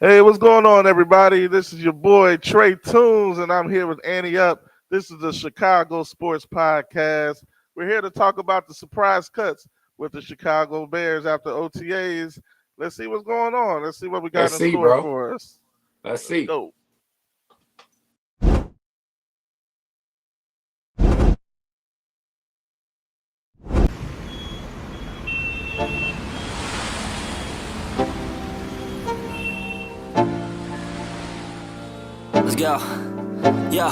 Hey, what's going on, everybody? This is your boy Trey Tunes, and I'm here with Annie Up. This is the Chicago Sports Podcast. We're here to talk about the surprise cuts with the Chicago Bears after OTAs. Let's see what's going on. Let's see what we got Let's in see, store bro. for us. Let's Let's see. go. Let's go. Yo.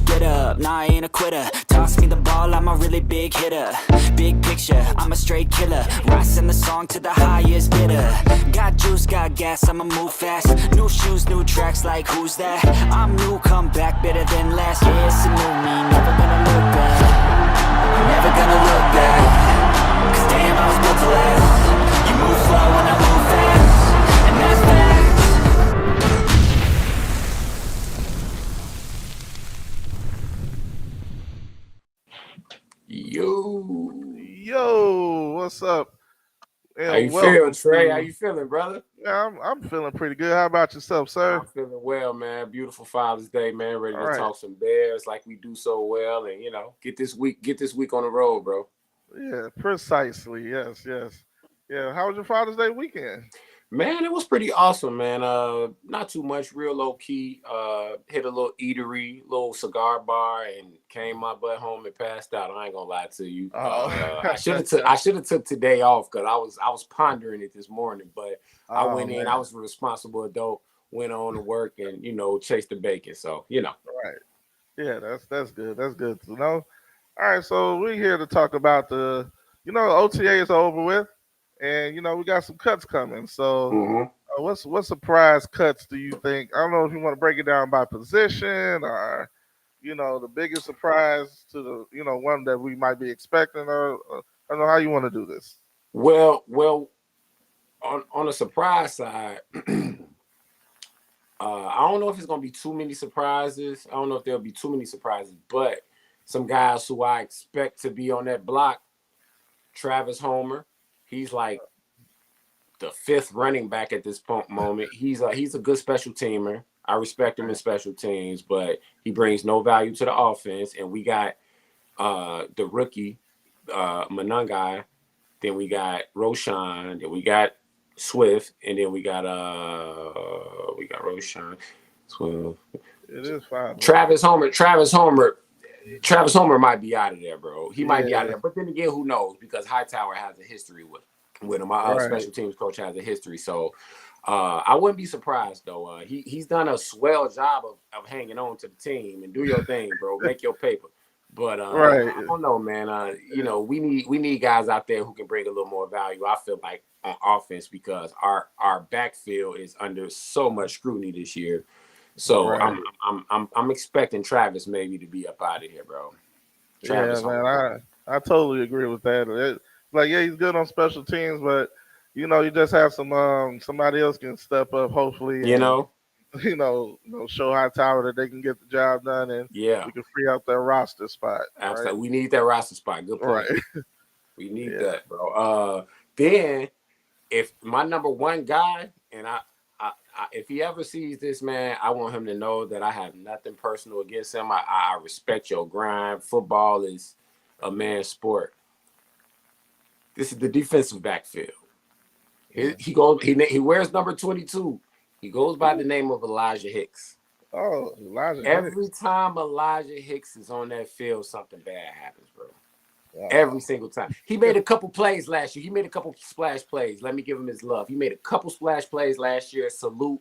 Get up, nah, I ain't a quitter. Toss me the ball, I'm a really big hitter. Big picture, I'm a straight killer. Rising the song to the highest bidder. Got juice, got gas, I'ma move fast. New shoes, new tracks, like who's that? I'm new, come back, better than last. Yeah, it's a new me, never gonna look back. Never gonna look back. Cause damn, I was built to last. You move slow and I move fast. And that's facts. Yo, what's up? How you And feel, welcome Trey? How to. you feeling, brother? Yeah, I'm feeling pretty good. How about yourself, sir? I'm feeling well, man. Beautiful Father's Day, man. Ready All to right. talk some Bears like we do so well, and get this week on the road, bro. Yeah, precisely. Yes, yes. Yeah. How was your Father's Day weekend? Man, it was pretty awesome, man. Not too much, real low key. Hit a little eatery, little cigar bar, and came my butt home and passed out. I ain't gonna lie to you. Oh, I should have took today off because I was pondering it this morning, but I oh went in. I man. was a responsible adult. Went on to work and chased the bacon. So Right. Yeah, that's good. That's good to know. All right, so we're here to talk about OTA is over with, and we got some cuts coming. So, hmm what surprise cuts do you think? I don't know if you want to break it down by position or the biggest surprise to the one that we might be expecting, or I don't know how you want to do this. well, on the surprise side. I don't know if it's gonna be too many surprises. I don't know if there'll be too many surprises, but some guys who I expect to be on that block, Travis Homer, he's like the fifth running back at this moment. He's a good special teamer. I respect him in special teams, but he brings no value to the offense. And we got the rookie Manungai, then we got Roshan, then we got Swift, and then we got Roshan. Swift. It is fine, man. Travis Homer might be out of there, bro. He might be out of Yeah, there. But then again, who knows? Because Hightower has a history with him. My right. special teams coach has a history. So I wouldn't be surprised though. He's done a swell job of hanging on to the team and do your thing, bro. Make your paper. But Right. I don't know, man. We need guys out there who can bring a little more value. I feel like on offense because our backfield is under so much scrutiny this year. So Right. I'm expecting Travis maybe to be up out of here, bro. Yeah, Travis man. Homer. I totally agree with that. Like, yeah, he's good on special teams, but you just have somebody else can step up, hopefully, You and know? show Hightower that they can get the job done, and Yeah. we can free up their roster spot. Right. Absolutely. We need that roster spot. Good Right. point. We need Yeah. that, bro. Then if my number one guy, and if he ever sees this, man, I want him to know that I have nothing personal against him. I respect your grind. Football is a man's sport. This is the defensive backfield. Yeah. He wears number 22. He goes by the Ooh. name of Elijah Hicks. Oh, Elijah Every Hicks. time Elijah Hicks is on that field, something bad happens, bro. Every Wow. single time. He made a couple plays last year. He made a couple splash plays. Let me give him his love. He made a couple splash plays last year. Salute.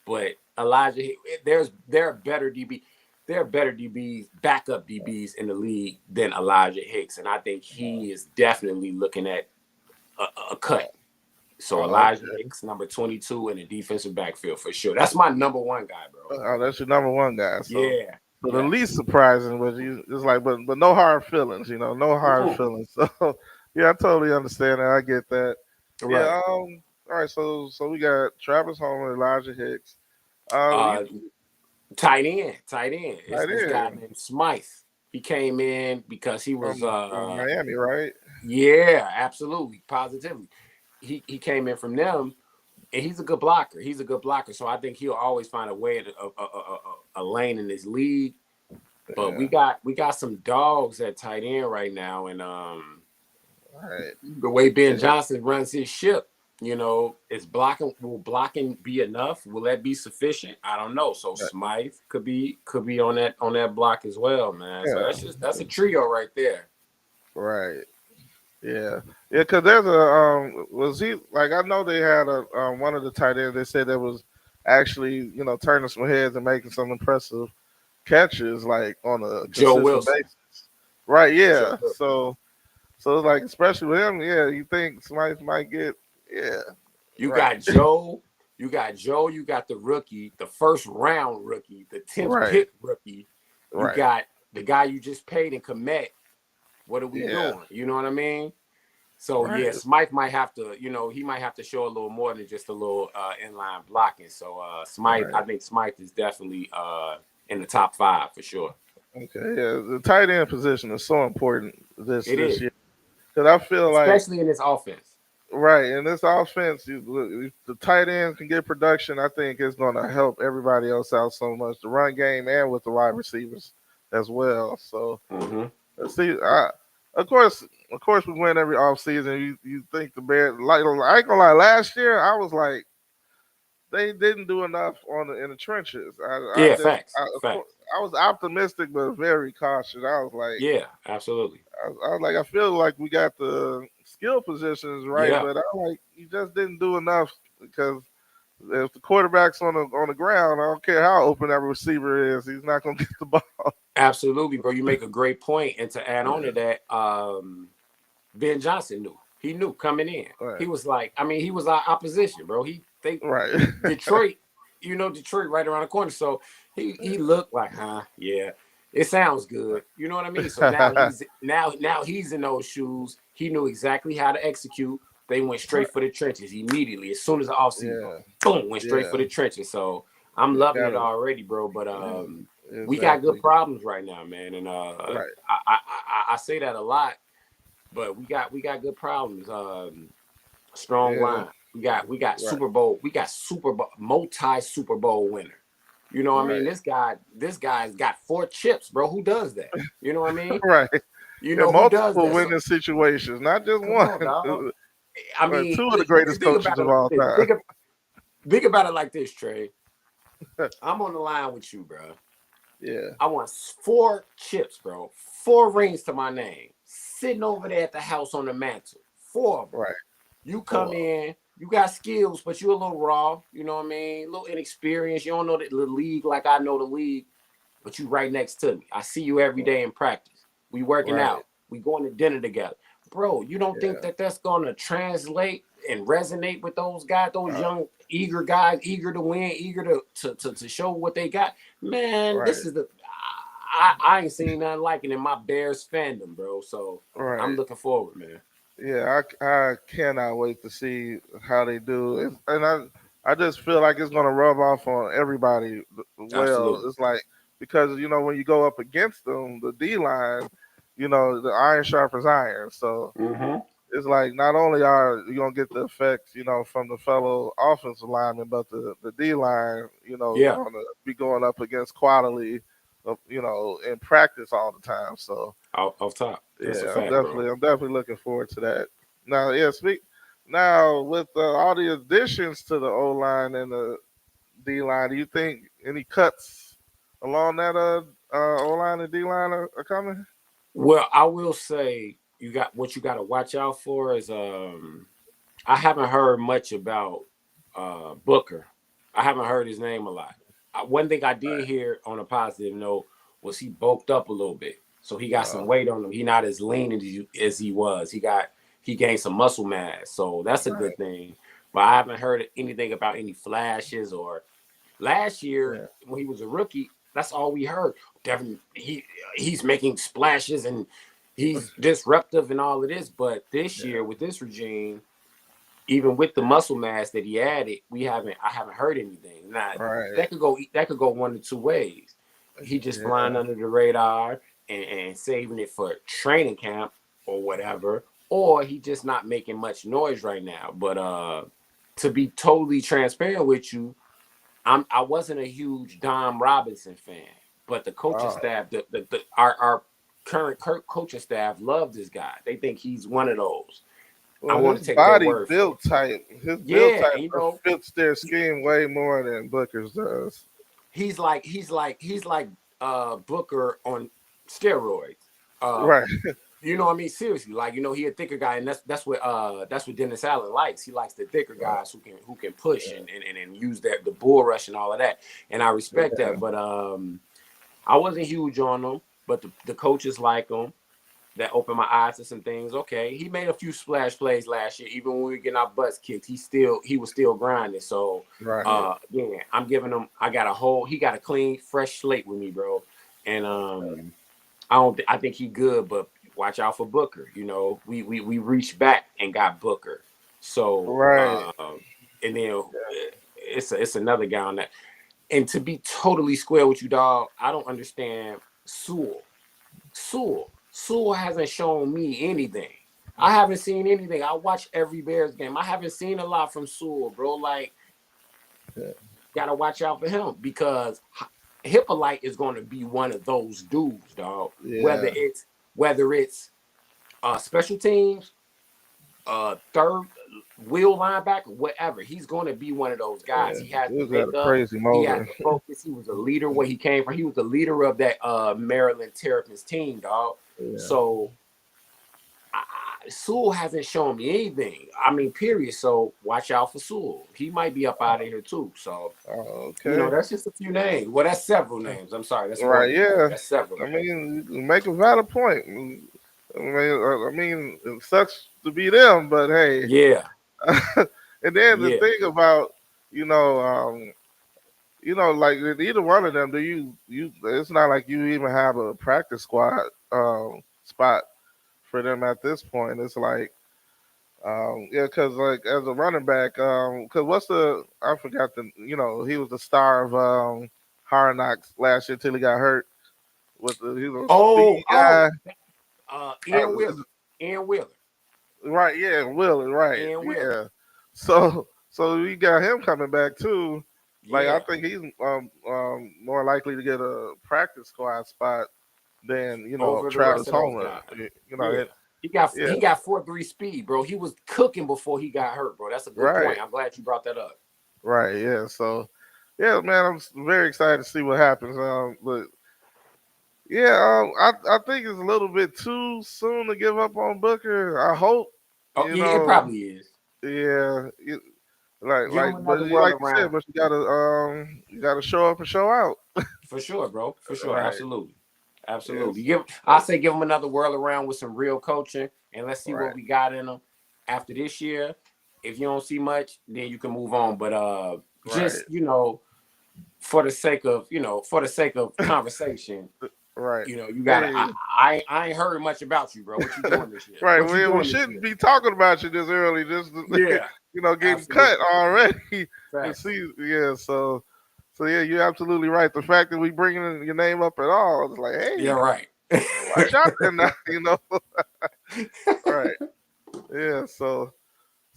But Elijah, there are better DB. There are better DBs, backup DBs in the league than Elijah Hicks, and I think he is definitely looking at a cut. So Oh, Elijah okay. Hicks, number 22 in the defensive backfield for sure. That's my number one guy, bro. Oh, that's your number one guy. So, Yeah. so the least Yes. surprising was it's like, but no hard feelings. No hard Mhm. feelings. So, yeah, I totally understand that. I get that. Right. Yeah. All right. So we got Travis Homer, Elijah Hicks. You Uh, tight end. It's right this guy in named Smythe. He came in because he was from Miami, right? yeah, absolutely, positively. He came in from them, And he's a good blocker. He's a good blocker. So I think he'll always find a way to a lane in this league. But we got some dogs at tight end right now, and the way Ben Johnson runs his ship, is blocking. Will blocking be enough? Will that be sufficient? I don't know. So Smythe could be on that block as well, man. So that's a trio right there. Right. Yeah. Yeah. Because there's a was he like I know they had a one of the tight ends. They said that was actually turning some heads and making some impressive catches like on a Joe consistent Wilson. basis. Right. Yeah. So it's like especially with him, you think Smythe might get You got Joe. You got the rookie, the first round rookie, the 10th pick rookie. You got the guy you just paid in Komet. What are we doing? You know what I mean? So Smythe might have to, he might have to show a little more than just a little inline blocking. So Smythe, I think Smythe is definitely in the top 5 for sure. Okay, yeah, the tight end position is so important this year because I feel especially in this offense. Right, in this offense, if the tight ends can get production, I think it's going to help everybody else out so much, the run game and with the wide receivers as well. So let's see. Of course, we win every offseason. You think the Bears? Like I ain't gonna lie. Last year, I was like, they didn't do enough in the trenches. Facts. I was optimistic but very cautious. I was like, yeah, absolutely. I was like, I feel like we got the skill positions right, but you just didn't do enough because if the quarterback's on the ground, I don't care how open that receiver is, he's not gonna get the ball. Absolutely, bro. You make a great point, and to add on to that, Ben Johnson knew. He knew coming in. Right. He was like, he was our opposition, bro. Detroit, Detroit right around the corner. So he looked like, yeah, it sounds good. You know what I mean? So now he's in those shoes. He knew exactly how to execute. They went straight for the trenches immediately. As soon as the offseason, boom, went straight for the trenches. So I'm loving it already, bro. But we got good problems right now, man. And I say that a lot, but we got good problems. Strong line. We got Super Bowl. We got multi Super Bowl winner. You know what I mean? This guy's got 4 chips, bro. Who does that? You know what I mean? Right. You know multiple who does that? winning situations, not just one. On, 2 of the greatest coaches of all time. Think about it like this, Trey. I'm on the line with you, bro. Yeah. I want 4 chips, bro. 4 rings to my name. Sitting over there at the house on the mantle. 4 of them. Right. You come in, you got skills, but you a little raw. You know what I mean? A little inexperienced. You don't know the league like I know the league, but you right next to me. I see you every day in practice. We working out. We going to dinner together. Bro, you don't think that's going to translate and resonate with those guys, those young, eager guys, eager to win, eager to show what they got? Man, this is I ain't seen nothing like it in my Bears fandom, bro. So I'm looking forward, man. Yeah, I cannot wait to see how they do. And I just feel like it's going to rub off on everybody well. Absolutely. It's like, because, when you go up against them, the D-line, the iron sharpens iron. So it's like not only are you going to get the effects, from the fellow offensive linemen, but the D-line, going to be going up against quality, in practice all the time. So off top. That's a fact, I'm definitely looking forward to that. Now, with all the additions to the O line and the D line, do you think any cuts along that O line and D line are coming? Well, I will say you got to watch out for is I haven't heard much about Booker. I haven't heard his name a lot. One thing I did hear on a positive note was he bulked up a little bit. So he got some weight on him. He not as lean as he was. He gained some muscle mass. So that's a good thing. But I haven't heard anything about any flashes or last year when he was a rookie, that's all we heard. Devin, he's making splashes and he's disruptive and all of this. But this year with this regime, even with the muscle mass that he added, I haven't heard anything. Now that could go one of 2 ways. He just flying under the radar and saving it for training camp or whatever, or he just not making much noise right now. But to be totally transparent with you, I wasn't a huge Dom Robinson fan, but the coaching staff, our current coaching staff love this guy. They think he's one of those. Well, I want his to take their body word built for it. type. His build Yeah, type and you know, fits their scheme way more than Booker's does. he's like Booker on steroids. Right. You know what I mean? Seriously, like, you know, he a thicker guy, and that's what Dennis Allen likes. He likes the thicker guys who can push and use the bull rush and all of that. And I respect that. But I wasn't huge on him, but the coaches like him. That opened my eyes to some things. Okay, he made a few splash plays last year. Even when we were getting our butts kicked, he was still grinding. So yeah, I'm giving him. He got a clean, fresh slate with me, bro. And I think he good, but watch out for Booker. You know, we reached back and got Booker. So and then it's another guy on that. And to be totally square with you, dog, I don't understand Sewell. Sewell hasn't shown me anything. I haven't seen anything. I watch every Bears game. I haven't seen a lot from Sewell, bro. Like, gotta watch out for him because Hippolyte is going to be one of those dudes, dog. Yeah. Whether it's special teams, third wheel linebacker, whatever. He's going to be one of those guys. He has the makeup. Crazy he has the focus. He was a leader where he came from. He was the leader of that Maryland Terrapins team, dog. Yeah. So Sewell hasn't shown me anything. I mean, period. So watch out for Sewell. He might be up out of here too. So you know, that's just a few names. Well, that's several names. I'm sorry. That's right. Yeah, that's several. I mean, you make a valid point. I mean, it sucks to be them, but hey. Yeah. And then the thing about, like either one of them, it's not like you even have a practice squad spot for them at this point. It's like, because like as a running back, because I forgot he was the star of Hard Knocks last year until he got hurt. He was a guy. Ian Wheeler. Right, yeah, Wheeler, right. Ian Wheeler. Yeah. So we got him coming back too. Like I think he's more likely to get a practice squad spot than Travis Homer. He got 4.3 speed, bro. He was cooking before he got hurt, bro. That's a good point. I'm glad you brought that up. Right, yeah. So yeah, man, I'm very excited to see what happens. But yeah, I think it's a little bit too soon to give up on Booker. I hope. It probably is. Yeah, but like you said, but you gotta show up and show out. For sure, bro. For sure, right. Absolutely. Yes. I say give him another whirl around with some real coaching, and let's see what we got in him after this year. If you don't see much, then you can move on. But just for the sake of conversation. Right. You got to. I ain't heard much about you, bro. What you doing this year? Right. We shouldn't be talking about you this early. Just getting absolutely. Cut already. So yeah, you're absolutely right. The fact that we bringing your name up at all, it's like, hey, you're right. Watch out there now, Right. Yeah. So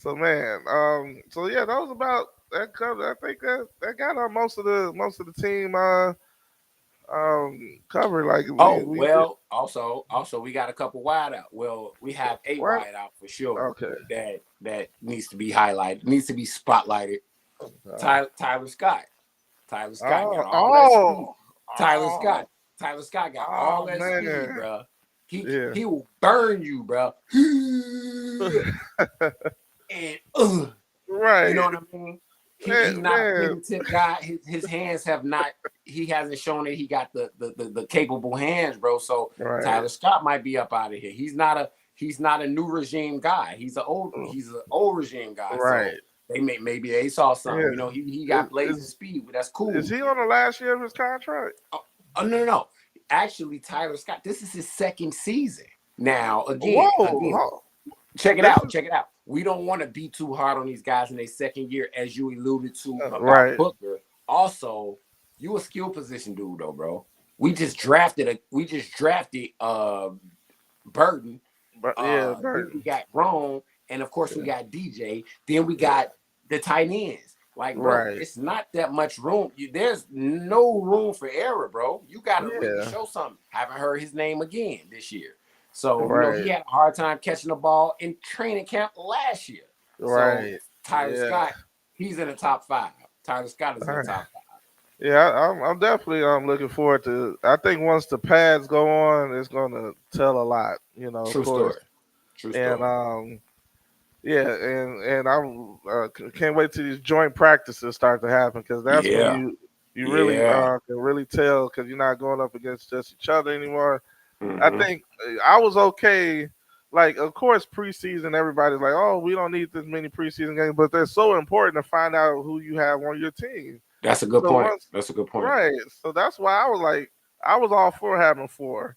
man. So yeah, that was about that cover. I think that got most of the team. Cover like also we got a couple wide out. Well, we have a wide out for sure. Okay. That needs to be highlighted, needs to be spotlighted. Tyler Scott got all that speed. Tyler Scott got all that speed, bro. He will burn you, bro. And right, you know what I mean? He's not a fingertip guy. His hands have not. He hasn't shown that he got the capable hands, bro. So Tyler Scott might be up out of here. He's not a new regime guy. He's an old regime guy. Right. So maybe they saw something. Yeah. He got blazing speed, but that's cool. Is he on the last year of his contract? Oh no. Actually, Tyler Scott, this is his second season. Now again, check it out. We don't want to be too hard on these guys in their second year, as you alluded to about Booker. Also, you a skill position dude, though, bro. We just drafted Burton. Burton. We got Rome, and of course we got DJ. Then we got the tight ends. Like, bro, Right. it's not that much room. There's no room for error, bro. You got to really Yeah. show something. Haven't heard his name again this year. So, Right. he had a hard time catching the ball in training camp last year. Right. So, Tyler Scott, he's in the top 5. Tyler Scott is in the top 5. Yeah, I'm definitely looking forward to. I think once the pads go on, it's gonna tell a lot. True of course. story. True And story. yeah, and I'm can't wait till these joint practices start to happen, because that's when you really can really tell, because you're not going up against just each other anymore. I think I was okay. Like, of course, preseason, everybody's like, oh, we don't need this many preseason games, but they're so important to find out who you have on your team. That's a good point. That's a good point. Right. So that's why I was like, I was all for having 4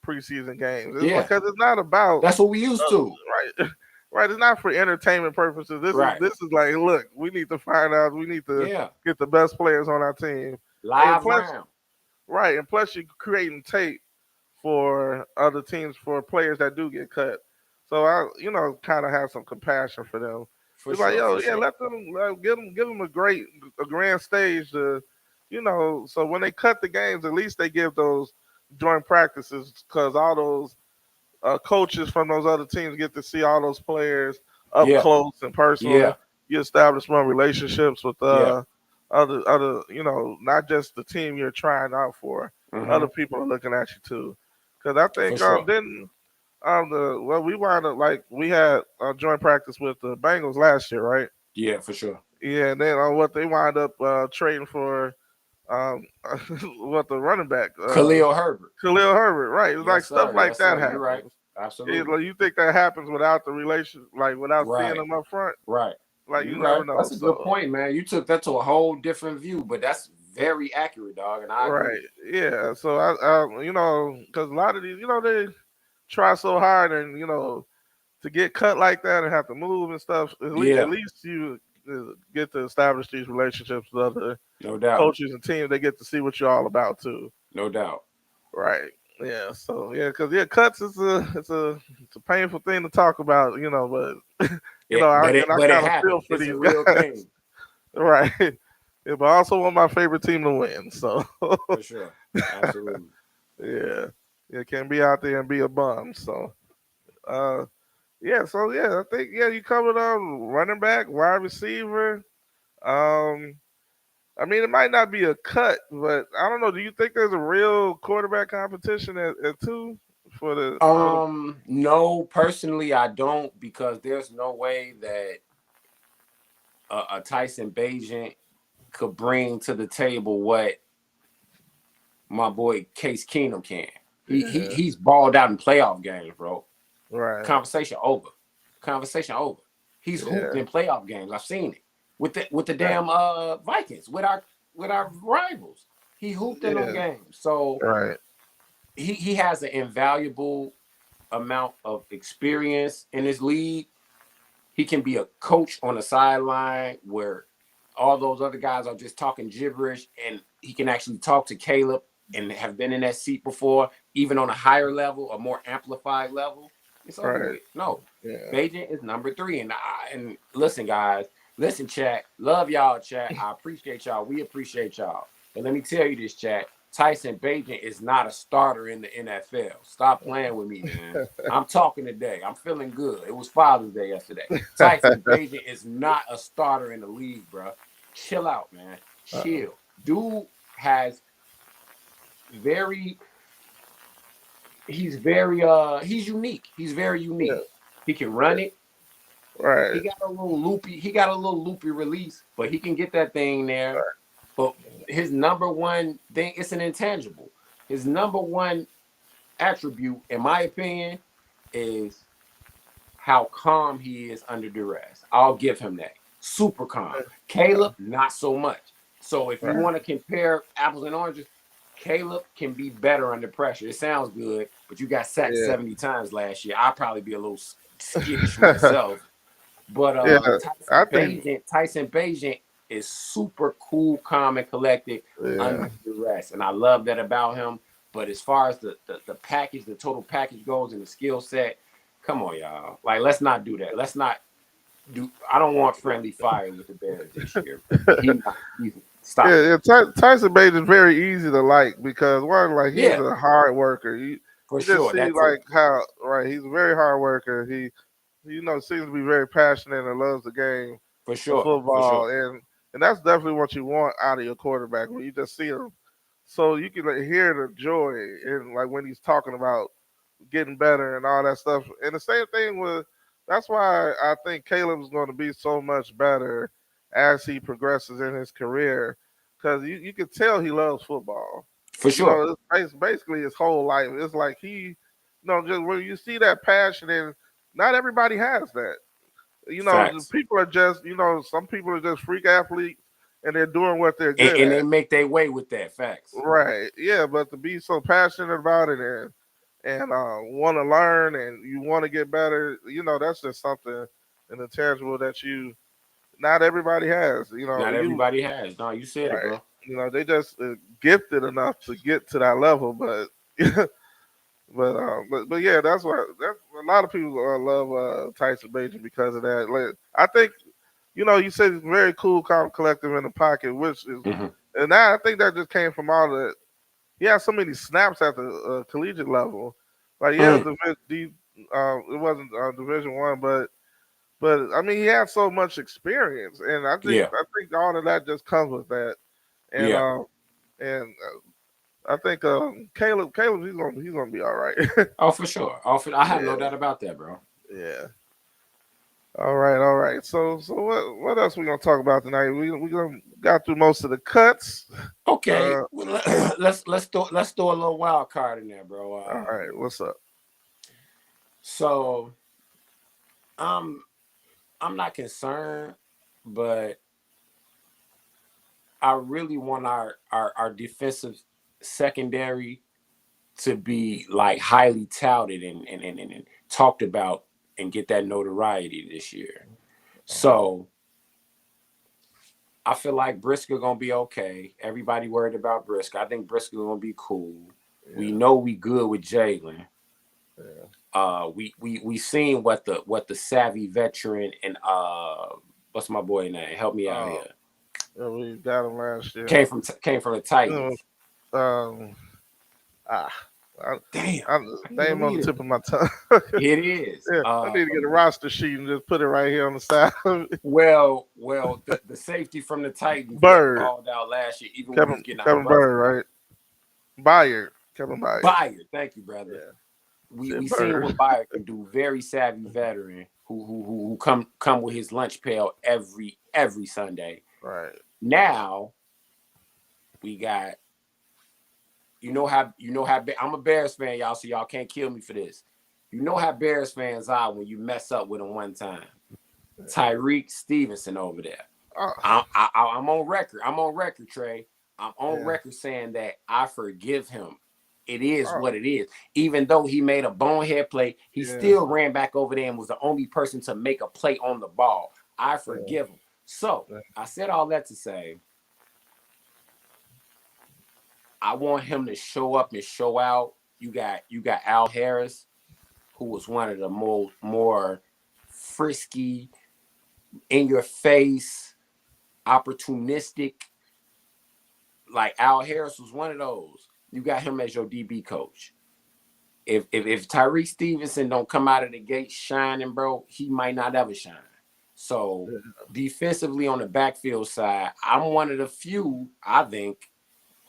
preseason games. Because it's not about. That's what we used to. Right. Right. It's not for entertainment purposes. This is like, look, we need to find out. We need to get the best players on our team. Live round. Right. And plus, you're creating tape for other teams, for players that do get cut. So I, kind of have some compassion for them. It's like, let them give them a grand stage to, so when they cut the games, at least they give those joint practices, because all those coaches from those other teams get to see all those players up close and personal. Yeah. You establish more relationships with other, not just the team you're trying out for. Other people are looking at you too. Because I think we wound up, like, we had a joint practice with the Bengals last year, right? Yeah, for sure. Yeah, and then what they wind up trading for, what, the running back, Khalil Herbert. Khalil Herbert, right? It's like stuff like that happens. Right. Absolutely. You think that happens without the relation, like without seeing them up front? Right. Like, you never know. That's a good point, man. You took that to a whole different view, but that's very accurate, dog. And I agree. Right. Yeah. So I because a lot of these, they try so hard, and to get cut like that and have to move and stuff. At least you get to establish these relationships with other coaches and teams. They get to see what you're all about too. No doubt. Right. Yeah. So because cuts is it's a painful thing to talk about. But I kind of feel for these real guys. Thing. Right. Yeah, but I also want my favorite team to win. So for sure. Absolutely. Yeah. You can't be out there and be a bum. So I think you covered running back, wide receiver. I mean, it might not be a cut, but I don't know. Do you think there's a real quarterback competition at 2 for the? No, personally, I don't, because there's no way that a Tyson Bagent could bring to the table what my boy Case Keenum can. He's balled out in playoff games, bro. Right. Conversation over. He's hooped in playoff games. I've seen it with the damn Vikings, with our rivals. He hooped in those games. So he has an invaluable amount of experience in his league. He can be a coach on the sideline where all those other guys are just talking gibberish, and he can actually talk to Caleb and have been in that seat before, even on a higher level, a more amplified level. It's over with. No, Bagent is number 3. And listen, guys, chat. Love y'all, chat. I appreciate y'all. We appreciate y'all. But let me tell you this, chat. Tyson Bagent is not a starter in the NFL. Stop playing with me, man. I'm talking today. I'm feeling good. It was Father's Day yesterday. Tyson Bagent is not a starter in the league, bro. Chill out, man. Chill. Dude has he's unique. He's very unique. Yeah. He can run it. Right. He got a little loopy release, but he can get that thing there. Right. But his number one thing, it's an intangible. His number one attribute, in my opinion, is how calm he is under duress. I'll give him that. Super calm. Caleb, not so much. So if you want to compare apples and oranges, Caleb can be better under pressure. It sounds good, but you got sacked 70 times last year. I'll probably be a little skittish myself. But Tyson Bagent is super cool, calm, and collected under duress. And I love that about him. But as far as the package, the total package goes and the skill set, come on, y'all. Like, let's not do that. Let's not I don't want friendly fire with the Bears this year. He's stop it. Yeah, Tyson Bates is very easy to like because one, like he's Yeah, a hard worker. You for just sure. see That too. like how right he's a very hard worker. He seems to be very passionate and loves the game For of sure. For football, sure. and that's definitely what you want out of your quarterback when you just see him, so you can like, hear the joy and like when he's talking about getting better and all that stuff. And the same thing with that's why I think Caleb's going to be so much better as he progresses in his career because you can tell he loves football. For sure. It's basically his whole life. It's like just when you see that passion, and not everybody has that. Facts. People are just, some people are just freak athletes and they're doing what they're good And at. they make their way with that. Facts. Right. Yeah, but to be so passionate about it and want to learn and you want to get better, that's just something an intangible that not everybody has. Not everybody has. No, you said it, Right. bro. They just gifted enough to get to that level, but but yeah, that's a lot of people love Tyson Bagent because of that. Like, I think you said it's very cool, calm, collective in the pocket, which is, Mm-hmm. and I think that just came from all the. He has so many snaps at the collegiate level. Like yeah, it wasn't Division One, but I mean he had so much experience, and Yeah. I think all of that just comes with that, and Yeah. I think Caleb he's gonna be all right. Oh, for sure. I have no Yeah, doubt about that, bro. yeah. All right, all right. So what else we gonna talk about tonight? We gonna got through most of the cuts. Okay. Well, let's throw a little wild card in there, bro. All right, what's up? So I'm not concerned, but I really want our defensive secondary to be like highly touted and talked about and get that notoriety this year. So I feel like Briscoe gonna be okay. Everybody worried about Briscoe. I think Briscoe gonna be cool. Yeah. We know we good with Jalen. Yeah. We seen what the savvy veteran and what's my boy name? Help me out here. Yeah, we got him last year. Came from the Titans. Damn. Name on the tip of my tongue. It is. Yeah, I need to get a roster sheet and just put it right here on the side. Well, the safety from the Titans Bird balled out last year. Even Kevin, when he was Kevin Bird, right? Kevin Byard. Byard, thank you, brother. Yeah. We seen what Byard can do. Very savvy veteran who come with his lunch pail every Sunday. Right. Now we got. You know how I'm a Bears fan, y'all, so y'all can't kill me for this. You know how Bears fans are when you mess up with them one time. Tyreek Stevenson over there. I'm on record. I'm on record, Trey. I'm on record saying that I forgive him. It is what it is. Even though he made a bonehead play, he still ran back over there and was the only person to make a play on the ball. I forgive him. So I said all that to say, I want him to show up and show out. You got Al Harris, who was one of the more frisky, in your face, opportunistic. Like Al Harris was one of those. You got him as your DB coach. If Tyreek Stevenson don't come out of the gate shining, bro, he might not ever shine. So defensively on the backfield side, I'm one of the few, I think,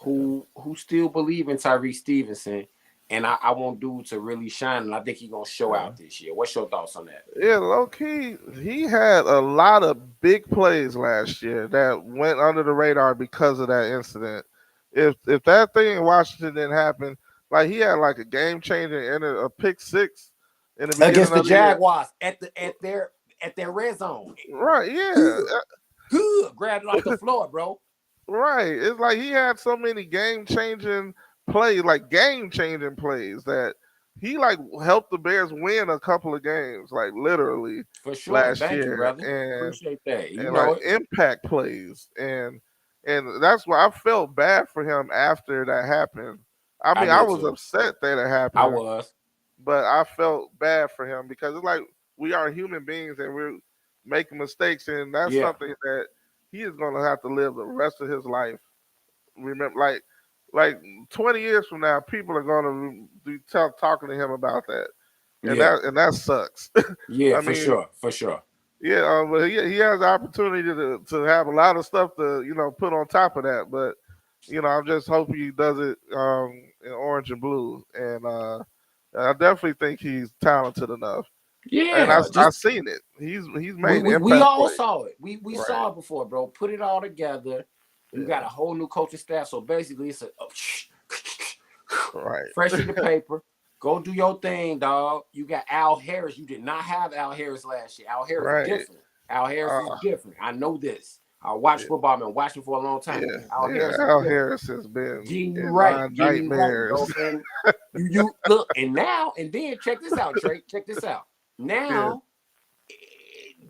who still believe in Tyreek Stevenson, and I want dude to really shine, and I think he's gonna show out this year. What's your thoughts on that? Yeah, low key, he had a lot of big plays last year that went under the radar because of that incident. If that thing in Washington didn't happen, like he had like a game changer and a pick six in the beginning against the of the Jaguars at their red zone. Right, yeah. Good. Grabbed it off the floor, bro. Right. It's like he had so many game-changing plays that he like helped the Bears win a couple of games, like literally for sure. last Thank year. You, brother. And, appreciate that. You and know like impact plays, and that's why I felt bad for him after that happened. I mean, I was upset that it happened. I was, but I felt bad for him because it's like we are human beings, and we're making mistakes, and that's something that he is going to have to live the rest of his life. Remember, like 20 years from now, people are going to be talking to him about that, and that sucks. Yeah, I for mean, sure. Yeah, but he has the opportunity to have a lot of stuff to put on top of that. But I just hope he does it in orange and blue, and I definitely think he's talented enough. And Yeah, I seen it. He's made we impact all plays. saw it. We Right. saw it before, bro. Put it all together. You got a whole new coaching staff. So basically, it's a right. fresh sheet of paper. Go do your thing, dog. You got Al Harris. You did not have Al Harris last year. Al Harris is different. Al Harris is different. I know this. I watch football. I've been watching for a long time. Al Harris has been getting you in right. my Getting you right, nightmares. bro. And you look, and then check this out, Trey. Check this out. Now,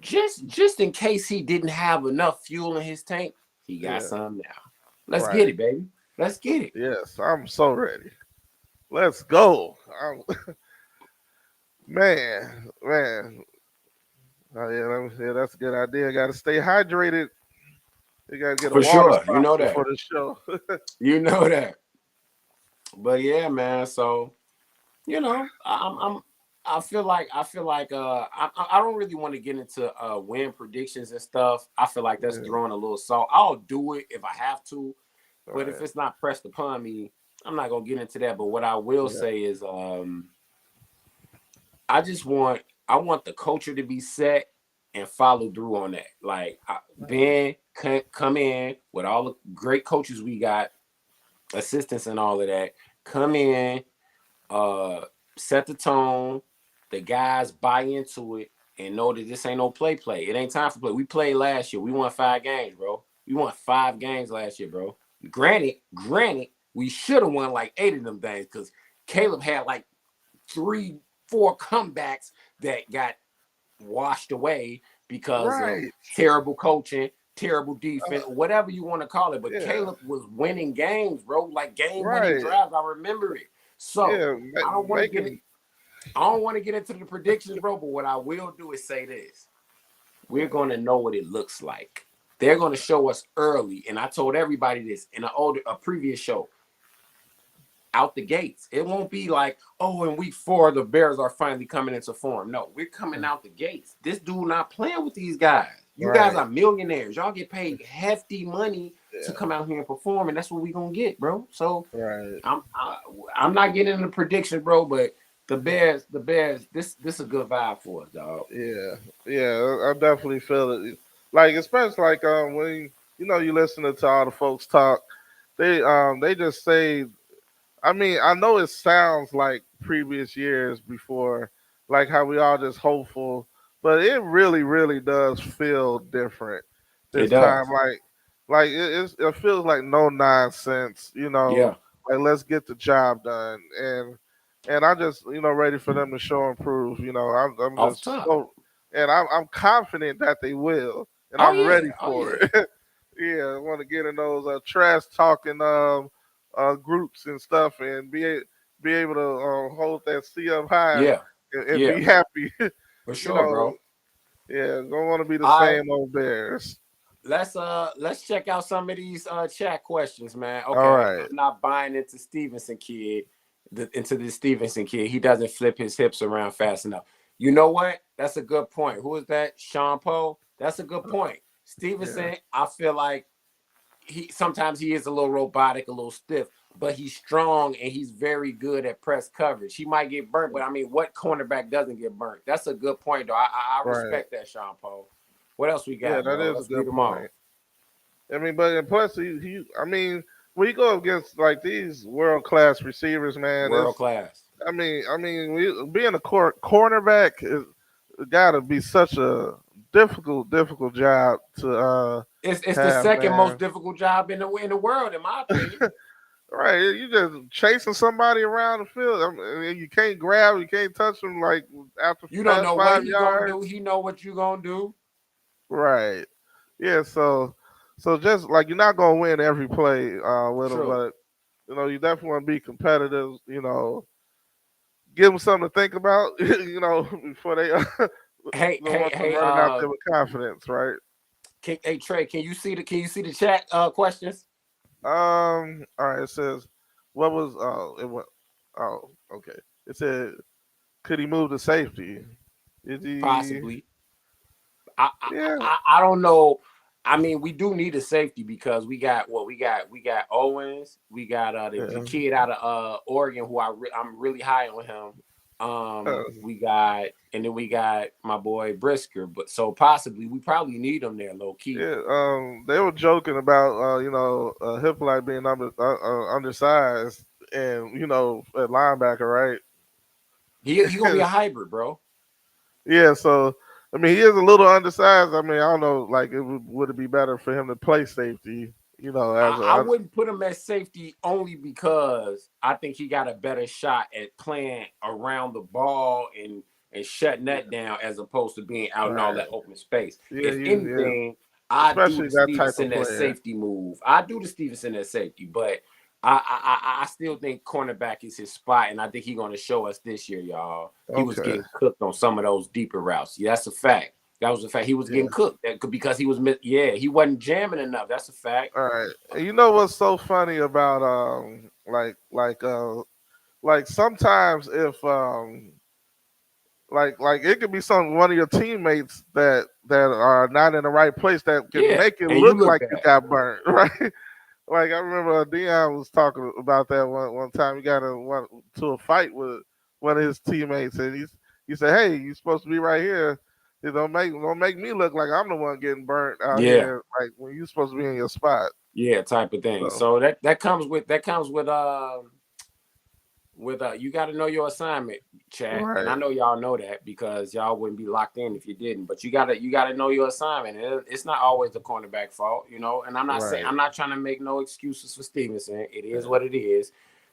just in case he didn't have enough fuel in his tank, he got some now. Let's get it, baby. Let's get it. Yes, I'm so ready. Let's go. Man. Oh, yeah, that's a good idea. Got to stay hydrated. You got to get for a water sure. You know that before the show. You know that. But yeah, man. So, I feel like I don't really want to get into win predictions and stuff. I feel like that's throwing a little salt. I'll do it if I have to, but if it's not pressed upon me, I'm not gonna get into that. But what I will say is, I want the culture to be set and follow through on that. Like Ben come in with all the great coaches we got, assistants and all of that. Come in, set the tone. The guys buy into it and know that this ain't no play. It ain't time for play. We played last year. We won 5 games, bro. We won 5 games last year, bro. Granted, we should have won like 8 of them things because Caleb had like 3-4 comebacks that got washed away because of terrible coaching, terrible defense, whatever you want to call it. But Caleb was winning games, bro. Like game-winning drives. I remember it. So I don't want to get into the predictions, bro. But what I will do is say this: we're going to know what it looks like. They're going to show us early, and I told everybody this in a previous show. Out the gates, it won't be like, in week 4 the Bears are finally coming into form. No, we're coming out the gates. This dude not playing with these guys. You guys are millionaires. Y'all get paid hefty money to come out here and perform, and that's what we gonna get, bro. So I'm not getting into predictions, bro, but the Bears, this is a good vibe for us, dog. Yeah, I definitely feel it. Like, especially like when you listen to all the folks talk, they just say. I mean, I know it sounds like previous years before, like how we all just hopeful, but it really, really does feel different this time. Like it feels like no nonsense, Yeah. Like, let's get the job done, and I just ready for them to show and prove. I'm just so, and I'm confident that they will, and I'm ready for it. I want to get in those trash talking groups and stuff, and be able to hold that C up high, and be happy. For sure, bro. Yeah, don't want to be the same old Bears. Let's check out some of these chat questions, man. Okay, all right. I'm not buying into this Stevenson kid. He doesn't flip his hips around fast enough. You know what? That's a good point. Who is that? Sean Poe? That's a good point. Stevenson, I feel like sometimes he is a little robotic, a little stiff, but he's strong and he's very good at press coverage. He might get burnt, but I mean, what cornerback doesn't get burnt? That's a good point, though. I respect that, Sean Poe. What else we got? Yeah, that is a good point. I mean, but plus he I mean, when you go against like these world class receivers, man, world class. I mean, being a cornerback is got to be such a difficult job to. It's the second most difficult job in the world, in my opinion. Right, you just chasing somebody around the field. I mean, you can't grab, you can't touch them. Like after you don't know what he's yards. Gonna do. He know what you gonna do. Right. Yeah. So just like you're not gonna win every play with them, but you definitely want to be competitive. Give them something to think about. Before they Hey, don't want them running out there with confidence, right? hey Trey, can you see the chat questions? All right. It says, what was? It went. Oh, okay. It said, could he move to safety? Is he? Possibly. Yeah. I don't know. I mean, we do need a safety because we got Owens, we got the kid out of Oregon who I'm really high on him. We got my boy Brisker, but so possibly we probably need him there low key. Yeah. They were joking about Hippolyte being undersized and at linebacker, right? He gonna be a hybrid, bro. Yeah. So I mean, he is a little undersized. I mean, I don't know. Like, would it be better for him to play safety? I wouldn't put him at safety only because I think he got a better shot at playing around the ball and shutting that down as opposed to being out in all that open space. Yeah, If anything, I do the that type Stevenson of that player. safety move. I do the Stevenson that safety, but I still think cornerback is his spot, and I think he's going to show us this year, y'all. He was getting cooked on some of those deeper routes. Yeah, that's a fact. That was a fact. He was getting cooked because he was he wasn't jamming enough. That's a fact. All right. And you know what's so funny about like sometimes if like it could be one of your teammates that are not in the right place that can make it look like you got burnt, right? Like I remember Dion was talking about that one time. He got to a fight with one of his teammates, and he said, "Hey, you're supposed to be right here. It don't make me look like I'm the one getting burnt out here. Like when you're supposed to be in your spot." Yeah, type of thing. So that comes with you got to know your assignment, chat. Right. And I know y'all know that because y'all wouldn't be locked in if you didn't. But you gotta know your assignment. It's not always the cornerback fault, And I'm not saying I'm not trying to make no excuses for Stevenson. It is what it is.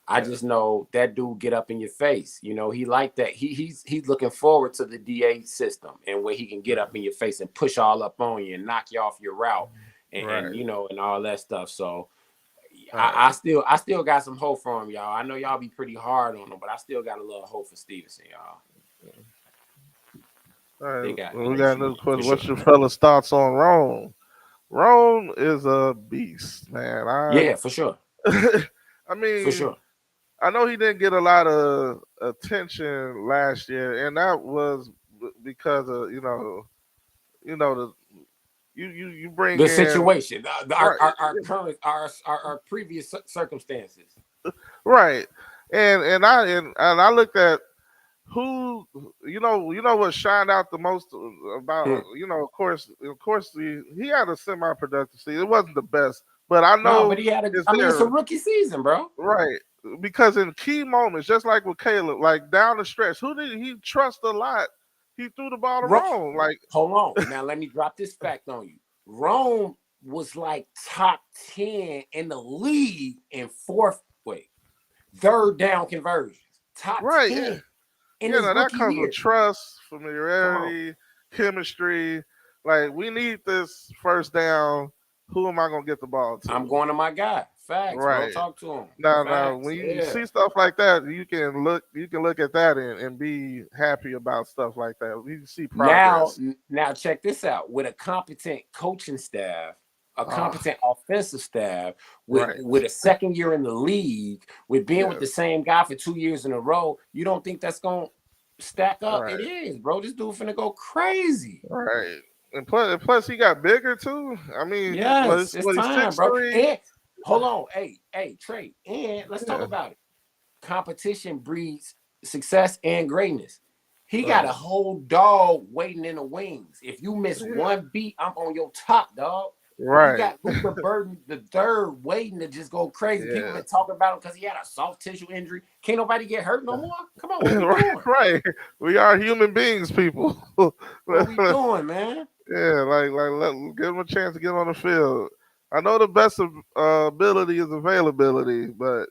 I just know that dude get up in your face. He like that. He's looking forward to the DA system and where he can get up in your face and push all up on you and knock you off your route and and all that stuff. So I still got some hope for him, y'all. I know y'all be pretty hard on him, but I still got a little hope for Stevenson, y'all. All right. We got another question. What's your fellas' thoughts on Rome? Rome is a beast, man. Yeah, for sure. I mean, for sure. I know he didn't get a lot of attention last year, and that was because of you bring the situation, our previous circumstances, right? And I looked at who what shined out the most about of course he had a semi-productive season. It wasn't the best, but I know. But he had it's a rookie season, bro. Right. Because in key moments, just like with Caleb, like down the stretch, who did he trust a lot? He threw the ball to Rome. Like, hold on. Now let me drop this fact on you. Rome was like top 10 in the league in third down conversions. Top 10. Yeah. That comes with trust, familiarity, chemistry. Like, we need this first down. Who am I gonna get the ball to? I'm going to my guy. Facts, right. Bro. Talk to him. Now, when you see stuff like that, you can look at that and be happy about stuff like that. You can see progress. Now check this out. With a competent coaching staff, a competent offensive staff, with a second year in the league, with being with the same guy for 2 years in a row, you don't think that's gonna stack up? Right. It is, bro. This dude finna go crazy. Right. And plus he got bigger too. I mean, it's time, bro. And, hold on, hey, Trey, and let's talk about it. Competition breeds success and greatness. He got a whole dog waiting in the wings. If you miss one beat, I'm on your top, dog. Right. You got Luther Burden the third waiting to just go crazy. People been talking about him because he had a soft tissue injury. Can't nobody get hurt no more? Come on, what we doing? Right. We are human beings, people. What we doing, man? Yeah, like give him a chance to get on the field. I know the best ability is availability, but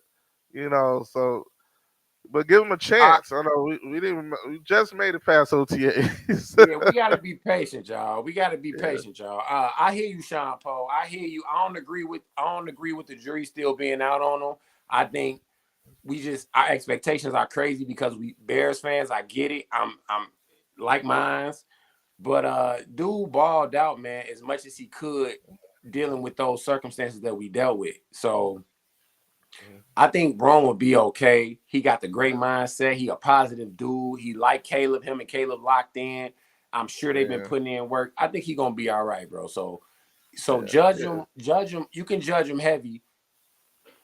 but give him a chance. I know we just made it past OTAs. Yeah, we gotta be patient, y'all. We gotta be patient, y'all. I hear you, Sean Paul. I hear you. I don't agree with the jury still being out on him. I think our expectations are crazy because we Bears fans. I get it. I'm like mines. But dude balled out, man, as much as he could, dealing with those circumstances that we dealt with. So I think Braun will be okay. He got the great mindset. He a positive dude. He like Caleb. Him and Caleb locked in. I'm sure they've been putting in work. I think he's gonna be all right, bro. So judge him. You can judge him heavy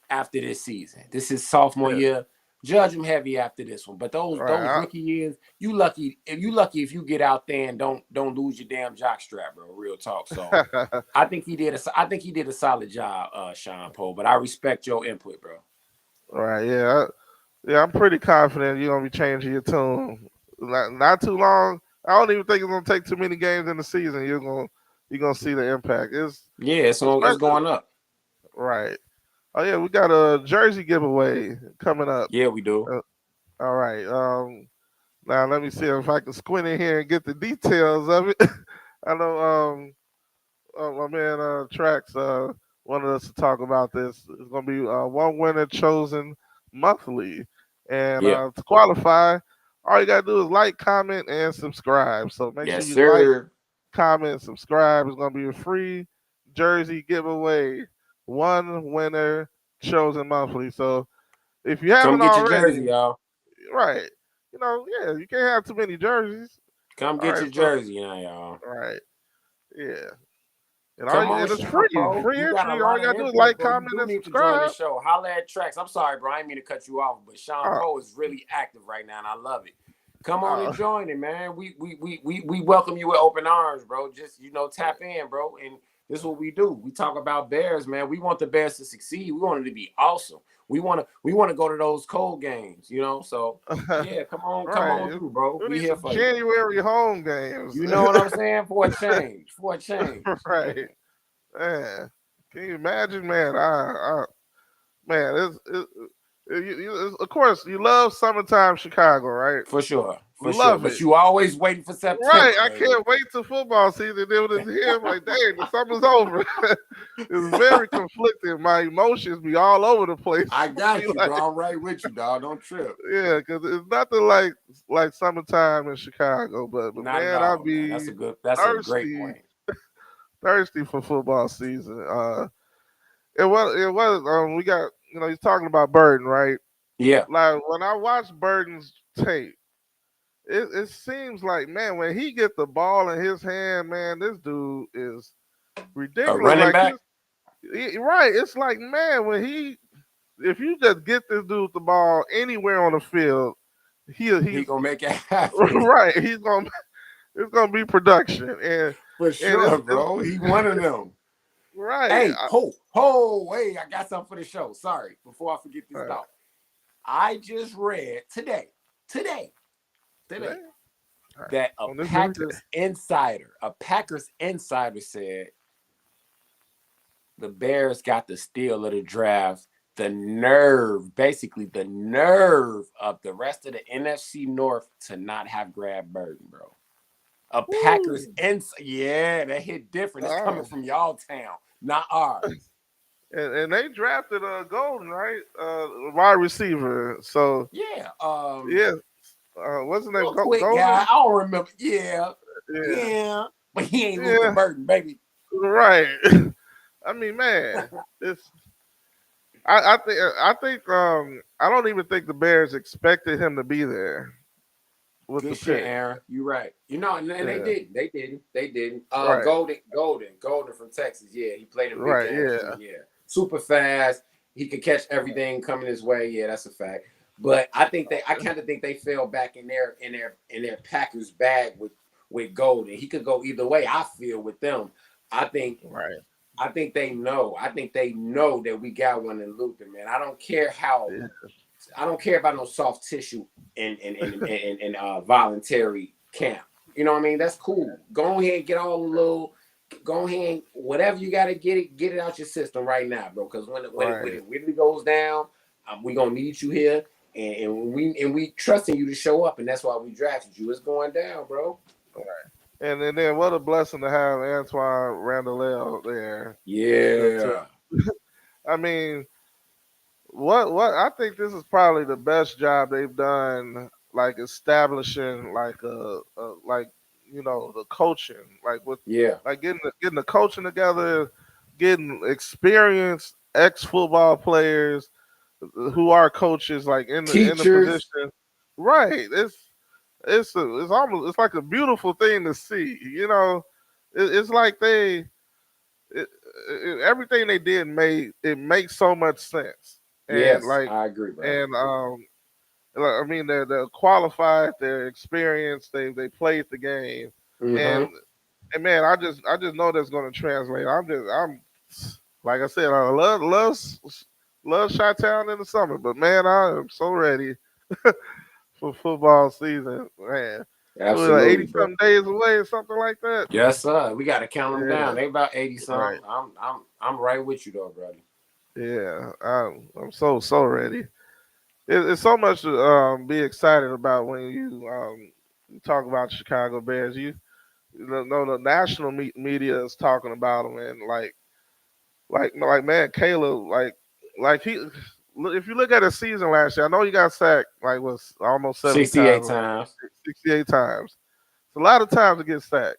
after this season. This is sophomore year. Judge him heavy after this one. But those rookie years, you lucky if you get out there and don't lose your damn jockstrap, bro. Real talk. So I think he did a solid job, Sean Poe. But I respect your input, bro. Right, yeah, I'm pretty confident you're gonna be changing your tune. Not too long. I don't even think it's gonna take too many games in the season. You're gonna see the impact. It's going up. Right. Oh yeah, we got a jersey giveaway coming up. Yeah, we do. All right. Now let me see if I can squint in here and get the details of it. I know my man Trax wanted us to talk about this. It's gonna be one winner chosen monthly, and to qualify, all you gotta do is like, comment, and subscribe. So make sure you like, comment, subscribe. It's gonna be a free jersey giveaway. One winner chosen monthly. So if you haven't come get already, your jersey, y'all. Right? You can't have too many jerseys. Come get your jersey now, y'all. Right? Yeah. And it's free. Free entry. All you gotta do is like, comment, and subscribe. Join the show. Holla at Trax. I'm sorry, bro. I didn't mean to cut you off, but Sean Poe is really active right now, and I love it. Come on and join it, man. We welcome you with open arms, bro. Just tap in, bro. And this is what we do. We talk about Bears, man. We want the Bears to succeed. We want it to be awesome. We want to go to those cold games, So yeah, come on through, bro. We here for January home games. You know what I'm saying? For a change. Right. Man, can you imagine, man? Man, of course you love summertime Chicago, right? For sure. Love it. But you always waiting for September. Right, I can't wait till football season. Then when it's here, I'm like, dang, the summer's over. It's very conflicting. My emotions be all over the place. I got you, bro. I'm right with you, dog. Don't trip. Yeah, because it's nothing like summertime in Chicago. But man, I'll be that's a great point. Thirsty for football season. It was we got he's talking about Burden, right? Yeah. Like when I watch Burden's tape, it seems like, man, when he get the ball in his hand, man, this dude is ridiculous. A running back? Right. It's like, man, if you just get this dude the ball anywhere on the field, he's gonna make it happen. Right. It's gonna be production. And for sure, bro. He's one of them. Right. Hey, wait, I got something for the show. Sorry, before I forget this thought. I just read today, that a Packers insider said the Bears got the steal of the draft. The nerve of the rest of the NFC North to not have grabbed Burden, bro. A Packers that hit different. It's coming from y'all town, not ours. And they drafted Golden, right? Wide receiver. So what's his name? Quick Golden? guy. I don't remember. Yeah. But he ain't losing Burden, baby. Right. I mean, man, I think I don't even think the Bears expected him to be there. Good shit, Aaron. You're right. And they didn't. Right. Golden from Texas. Yeah, he played in big games. Yeah. Super fast. He could catch everything coming his way. Yeah, that's a fact. But I kind of think they fell back in their Packers bag with Golden. He could go either way. I feel with them. I think they know. I think they know that we got one in Luther, man. I don't care about no soft tissue and voluntary camp. You know what I mean? That's cool. Go ahead and get all the little. Go ahead, whatever you got to get it out your system right now, bro. Because when it really goes down, we gonna need you here, and we trusting you to show up, and that's why we drafted you. It's going down, bro. Right. And then what a blessing to have Antoine Randall there. Yeah. I mean, what I think this is probably the best job they've done, like establishing like the coaching, like Yeah. like getting the coaching together, getting experienced ex-football players who are coaches, like in the Teachers. position. Right. It's almost it's like a beautiful thing to see. It's like everything they did it makes so much sense, and Yes, like I agree, bro. and I mean they're qualified, they're experienced, they played the game, Mm-hmm. and man, I just know that's going to translate. I'm like I said, I love Chi-Town in the summer, but man, I am so ready for football season, man. We're like Absolutely, 80 bro. something days away or something like that. Yes, sir. We gotta count them Yeah, down. They about 80 right. something. I'm right with you though, brother. Yeah, I'm so ready. It's so much to be excited about when you talk about Chicago Bears. You know the national media is talking about them, and like man, Caleb, like he. If you look at his season last year, I know he got sacked like was almost 70 68 times, times. 68 times. It's a lot of times to get sacked.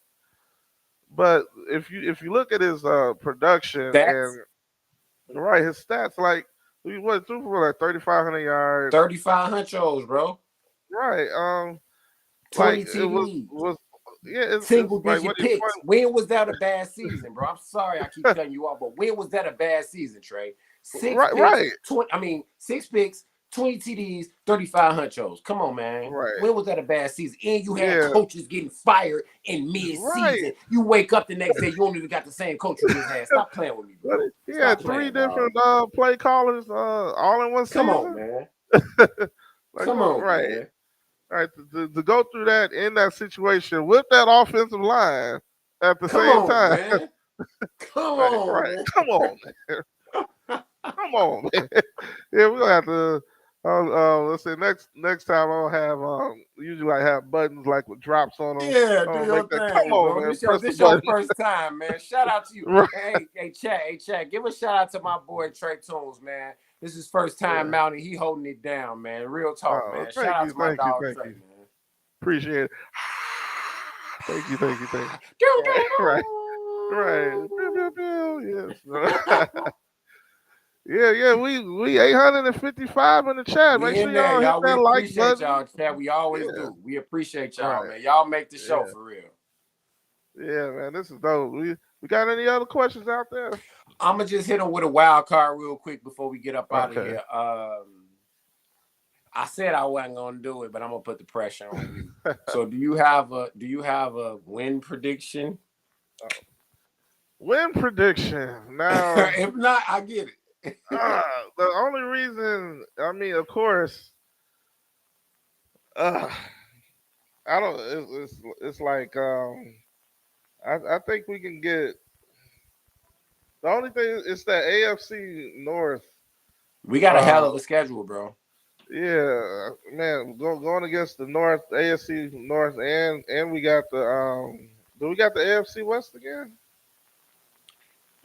But if you look at his production Stats. and right his stats, like he went through for like 3,500 yards, 35 hunchos, bro. right? 20 Like it TDs. was yeah, it's Single like what digit he picks. When was that a bad season, bro? I'm sorry I keep cutting you off, but when was that a bad season, Trey? Six right, picks, right, 6 picks, 20 TDs, 35 hunchos. Come on, man. right, When was that a bad season? And you had yeah, coaches getting fired in right. mid-season. You wake up the next day, you don't even got the same coach you just had. Stop playing with me, But bro. he Stop had three playing, dog. different play callers all in one Come on, season. man. Like, Come on, right, man. right. To go through that in that situation with that offensive line at the Come same on, time. man. Come Right, on, right. man. Come on, man. Come on, man. Yeah, we're gonna have to. Let's say next time I'll have usually I have buttons like with drops on them. Yeah, do I'll your make that. Come thing, on, bro. man. This your Press the this your button. first time, man. Shout out to you. Right. Hey, Chad. Give a shout out to my boy Trey Tunes, man. This is first time Yeah. mounting. He holding it down, man. Real talk, man. Shout Thank out you, to my thank you, dog thank Trey, you. man. Appreciate it. Thank you. Right, right. Pew, pew, pew. Yes. Yeah. We 855 in the chat. Make We sure in there, y'all hit y'all. We that like appreciate button. y'all, Chad. We always Yeah. do. We appreciate y'all, Right. man. Y'all make the show Yeah. for real. Yeah, man. This is dope. We got any other questions out there? I'm gonna just hit them with a wild card real quick before we get up out of Okay. here. I said I wasn't gonna do it, but I'm gonna put the pressure on you. So do you have a win prediction? Win prediction. Now, If not, I get it. the only reason, I mean, of course, I don't. It's like I think we can get. The only thing is that AFC North. We got a hell of a schedule, bro. Yeah, man, going against the North, AFC North, and we got the do we got the AFC West again?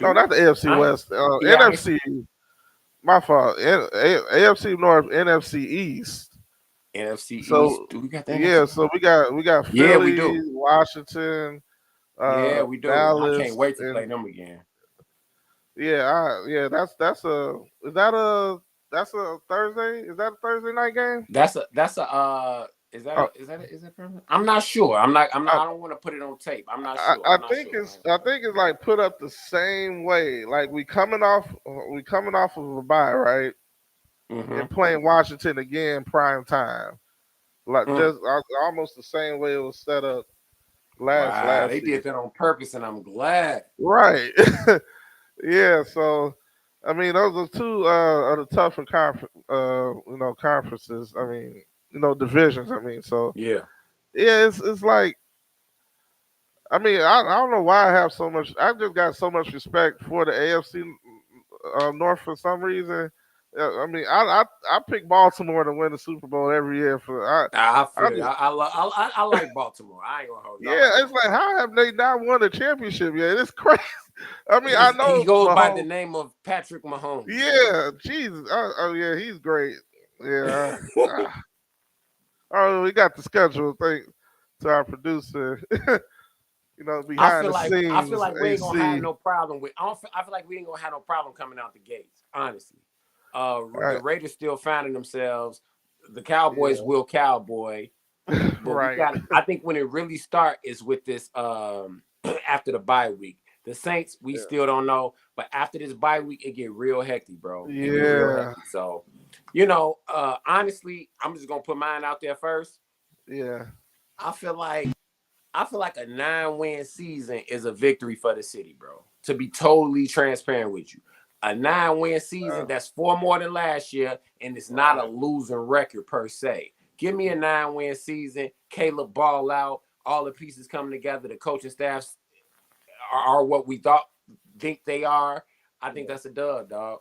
No, not the AFC West. Yeah, NFC. My fault. AFC North, NFC East. NFC So East. Do we got that? yeah, so we got Yeah, we Philly, do. Washington, Yeah, we do. And I can't Dallas, wait to play and them again. yeah, that's a is that a that's a Thursday? Is that a Thursday night game? That's a is that permanent? I'm not sure. I don't want to put it on tape. I'm not sure. I think it's like put up the same way. Like we coming off of a bye, right? And playing Washington again prime time. Like just almost the same way it was set up last they season. did that on purpose, and I'm glad. Right. Yeah, so I mean those are two of the tougher conferences. I mean, divisions. I mean, so Yeah. yeah, it's like I mean, I don't know why I have so much. I just got so much respect for the AFC North for some reason. I mean, I pick Baltimore to win the Super Bowl every year. I like Baltimore. I ain't gonna hold you. Yeah, it's like how have they not won a championship yet? It's crazy. I mean, I know he goes by the name of Patrick Mahomes. Yeah, Jesus. Oh yeah, he's great. Yeah. Oh, we got the schedule thing. to our producer. I Behind feel the like scenes, we ain't gonna have AC. no problem with. I feel like we ain't gonna have no problem coming out the gates. Honestly, the Right. Raiders still finding themselves. The Cowboys Yeah. will cowboy, but we Right. got. I think when it really start is with this after the bye week. The Saints, we Yeah. still don't know, but after this bye week, it get real hectic, bro. It get real Yeah. hectic. So, honestly, I'm just gonna put mine out there first. Yeah. I feel like a 9-win season is a victory for the city, bro. To be totally transparent with you, a 9-win season, that's 4 more than last year, and it's not a losing record per se. Give me a 9-win season. Caleb ball out. All the pieces coming together. The coaching staffs are what we think they are. I think that's a dub, dog.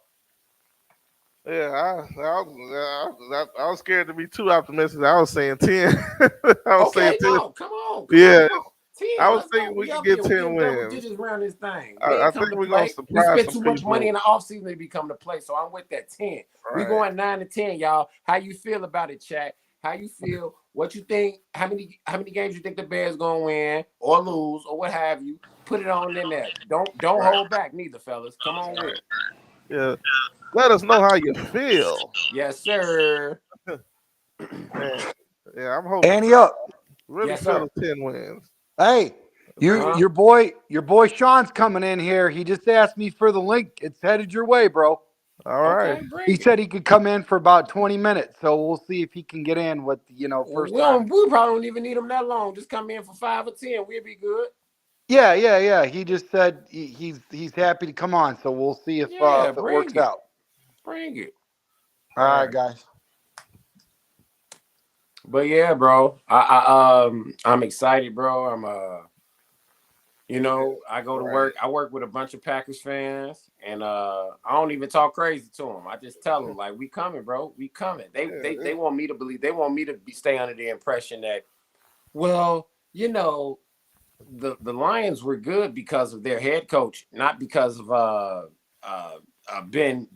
Yeah, I was scared to be too optimistic. I was saying 10. I was saying Okay, 10. no, come on, Yeah, come on. I 10, was let's go. thinking we We could up get here. We 10 getting double wins. digits around this thing. We ain't I come think to we're going to play. We surprise spent some too much money people. in the offseason to become to play, so I'm with that 10. We Right. going 9 to 10, y'all. How you feel about it, chat? How you feel? What you think? How many games you think the Bears gonna win or lose or what have you? Put it on in there. Don't Right. hold back, neither, fellas. Come on with it. Yeah. Let us know how you feel. Yes, sir. Man. Yeah, I'm hoping. Annie up. Really Yes, feel sir. the 10 wins. Hey, Huh? your boy Sean's coming in here. He just asked me for the link. It's headed your way, bro. All right. Okay, bring He it. said he could come in for about 20 minutes, so we'll see if he can get in with first time. We probably don't even need them that long. Just come in for 5 or 10. We'll be good. Yeah. He just said he's happy to come on, so we'll see if Yeah, it bring works it. out. Bring it. All right, guys. But yeah, bro. I'm excited, bro. I go to work. I work with a bunch of Packers fans, and I don't even talk crazy to them. I just tell them like, "We coming, bro. We coming." They want me to believe. They want me to stay under the impression that, well, the Lions were good because of their head coach, not because of Ben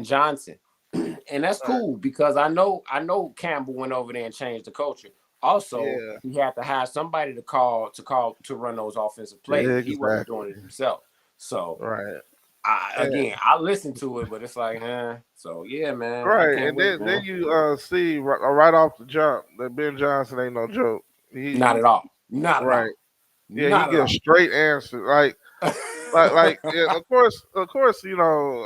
Johnson. And that's cool because I know Campbell went over there and changed the culture. Also, Yeah. he had to hire somebody to run those offensive plays. Yeah, He wasn't doing exactly. it himself. So Right. I listened to it, but it's like, So yeah, man, I Right. can't And wait, then man. you see right off the jump that Ben Johnson ain't no joke. Not at all. Not at Right. all. Yeah, he Not at gives all. straight answers. Yeah, of course, a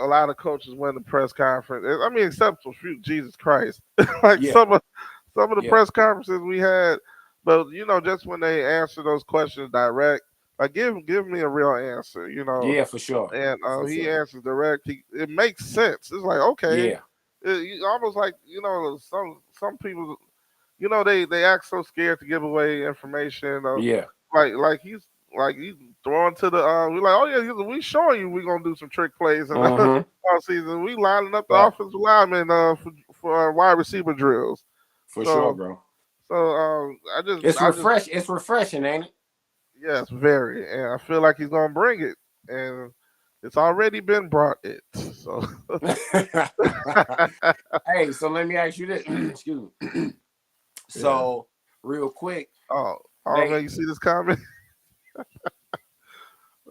lot of coaches win the press conference. I mean, except for Jesus Christ, like Yeah. some of the Yeah. press conferences we had. But just when they answer those questions direct, like give me a real answer, Yeah, for sure. and For he sure. answers direct. It makes sense. It's like okay, Yeah. almost like some people, they act so scared to give away information. Yeah. He's throwing to the we're like, oh yeah, we showing you we're gonna do some trick plays and Mm-hmm. all season. We lining up the But offensive linemen for wide receiver drills. for sure, So bro. It's refreshing, ain't it? yes, very, and I feel like he's gonna bring it, and it's already been brought it. So Hey, so let me ask you this. Excuse me. yeah. So, real quick, Oh man, you see this comment?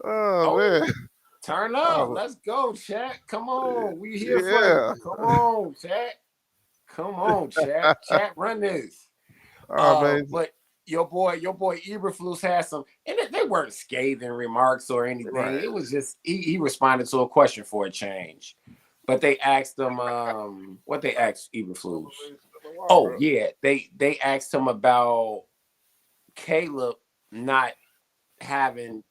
Oh oh, man, turn up. oh Let's go, chat. Come on. We here for you. yeah. Come on, chat. Come on, chat. Chat, run this. Oh man, But your boy Eberflus had some, and they weren't scathing remarks or anything. right. It was just he responded to a question for a change. But they asked him, what they asked Eberflus? Oh yeah, they asked him about Caleb not having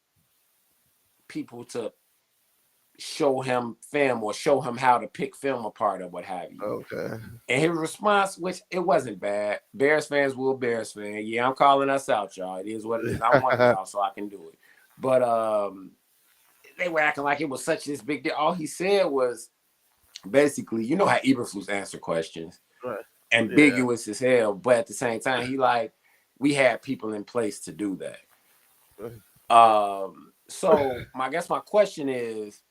people to show him film or show him how to pick film apart or what have you. Okay. And his response, which it wasn't bad. Bears fans will Bears fan. Yeah, I'm calling us out, y'all. It is what it is. I'm one of y'all, so I can do it. But they were acting like it was such this big deal. All he said was basically, you know how Eberflus answer questions. Right. Ambiguous as hell, but at the same time, he like, we had people in place to do that. So I guess my question is,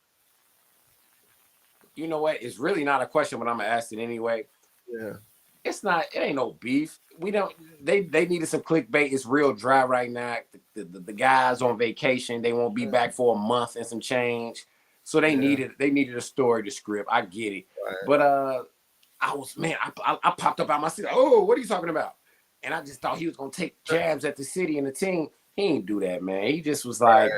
you know what? It's really not a question, but I'm gonna ask it anyway. Yeah. It's not. It ain't no beef. We don't. They needed some clickbait. It's real dry right now. The guys on vacation. They won't be back for a month and some change. So they needed a story to script. I get it. Right. But I popped up out my seat. Oh, what are you talking about? And I just thought he was gonna take jabs at the city and the team. He ain't do that, man. He just was like,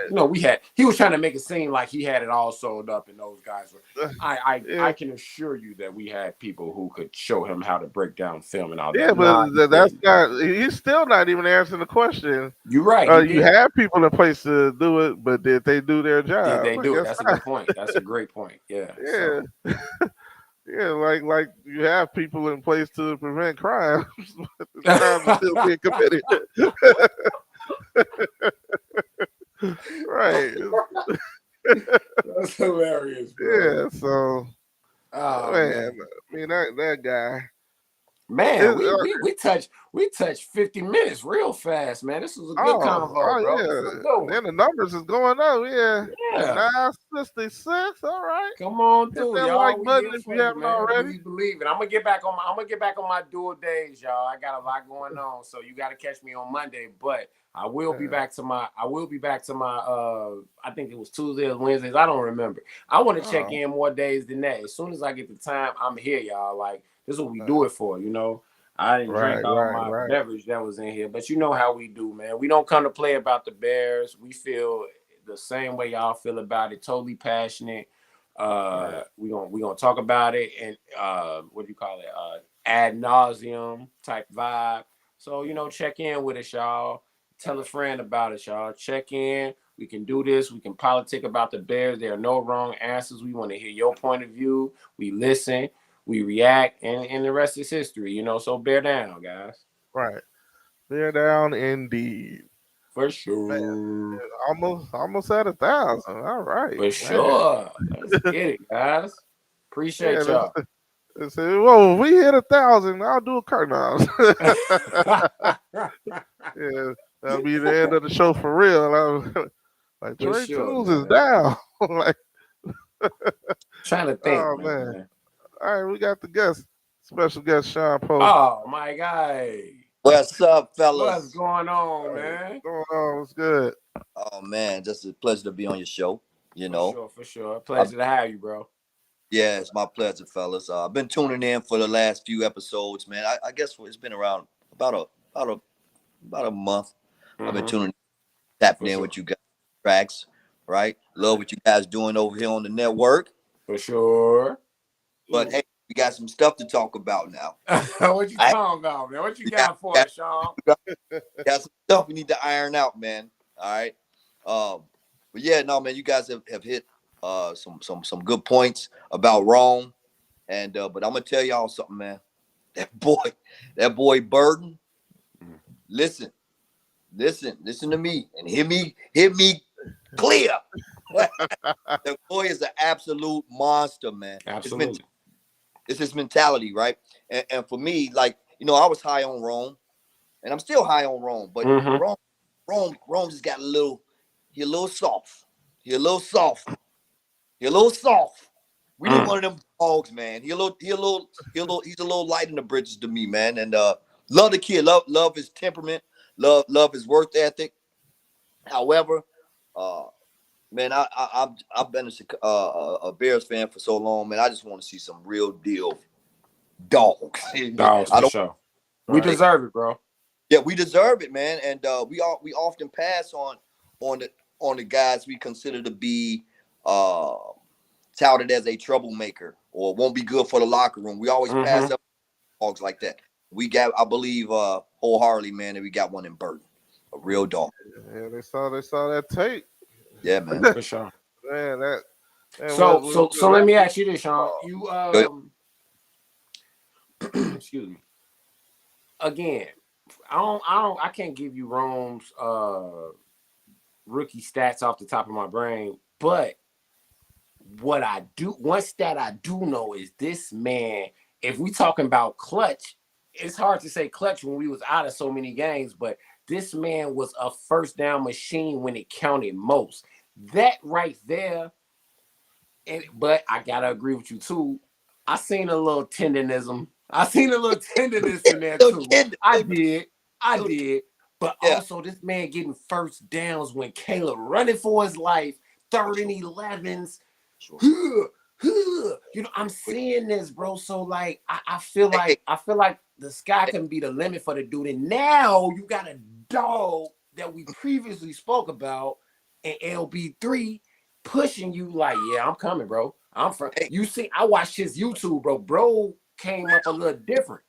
he was trying to make it seem like he had it all sold up, and those guys were. I can assure you that we had people who could show him how to break down film and all that. Yeah, but that's not. He's still not even answering the question. You're right. You have people in place to do it, but did they do their job? Did they do it? That's a good point. That's a great point. Yeah. Yeah. So. Yeah, like you have people in place to prevent crimes. Crimes are still being committed. Right. That's hilarious, bro. Yeah, so man, I mean that guy. Man, we touched 50 minutes real fast, man. This was a good convo, bro. Yeah. Then the numbers is going up. Yeah. 966. All right. Come on, dude. Hit that like button if you haven't already. Believe it. I'm gonna get back on my dual days, y'all. I got a lot going on, so you got to catch me on Monday. But I will be back to my. I think it was Tuesdays, Wednesdays. I don't remember. I want to check in more days than that. As soon as I get the time, I'm here, y'all. Like. This is what we do it for, you know. I didn't drink all my beverage that was in here, but you know how we do, man. We don't come to play about the Bears. We feel the same way y'all feel about it. Totally passionate. We gonna talk about it and what do you call it? Ad nauseum type vibe. So check in with us, y'all. Tell a friend about it, y'all. Check in. We can do this. We can politic about the Bears. There are no wrong answers. We want to hear your point of view. We listen. We react, and the rest is history, so bear down, guys. Right. Bear down indeed. For sure. Man, almost at 1,000. All right. For sure. Let's get it, guys. Appreciate y'all. Let's say, whoa, we hit 1,000. I'll do a cardinal. Yeah, that'll be the end of the show for real. Like Trey Tunes is down. Like trying to think. Oh man. All right, we got the special guest, Sean Poe. Oh, my guy. What's up, fellas? What's going on, man? What's going on? What's good? Oh, man, just a pleasure to be on your show, For sure. Pleasure to have you, bro. Yeah, it's my pleasure, fellas. I've been tuning in for the last few episodes, man. I guess it's been around about a month. I've been tuning in, tapping in with you guys, tracks, right? Love what you guys doing over here on the network. For sure. But hey, we got some stuff to talk about now. What you talking about, man? What you got for us, Sean? Got some stuff we need to iron out, man. All right. But yeah, no, man, you guys have hit some good points about Rome. And but I'm gonna tell y'all something, man. That boy Burden, listen to me and hear me clear. The boy is an absolute monster, man. Absolutely. It's his mentality, right? And for me, like, I was high on Rome, and I'm still high on Rome, but Rome just got a little soft. He a little soft. We need one of them dogs, man. He's a little light in the bridges to me, man. And love the kid, love his temperament, love his work ethic. However, man, I've been a Bears fan for so long, man. I just want to see some real deal dogs. Dogs, for sure. We deserve it, bro. Yeah, we deserve it, man. And we often pass on the guys we consider to be touted as a troublemaker or won't be good for the locker room. We always pass up dogs like that. We got, I believe, wholeheartedly, man, that we got one in Burton, a real dog. Yeah, they saw that tape. Yeah, man, for sure. Man, so let me ask you this, Sean. You excuse me. Again, I can't give you Rome's rookie stats off the top of my brain, but one stat I do know is this man, if we talking about clutch, it's hard to say clutch when we was out of so many games, but this man was a first down machine when it counted most. That right there, but I gotta agree with you too. I seen a little tendenism I seen a little tenderness in there too. I did. But also, this man getting first downs when Caleb running for his life, 3rd and 11s. Sure. You know, I'm seeing this, bro. So like, I feel like the sky can be the limit for the dude. And now you got a dog that we previously spoke about in LB3 pushing you like, yeah, I'm coming, bro. I'm from. You see, I watched his YouTube, bro. Bro came up a little different.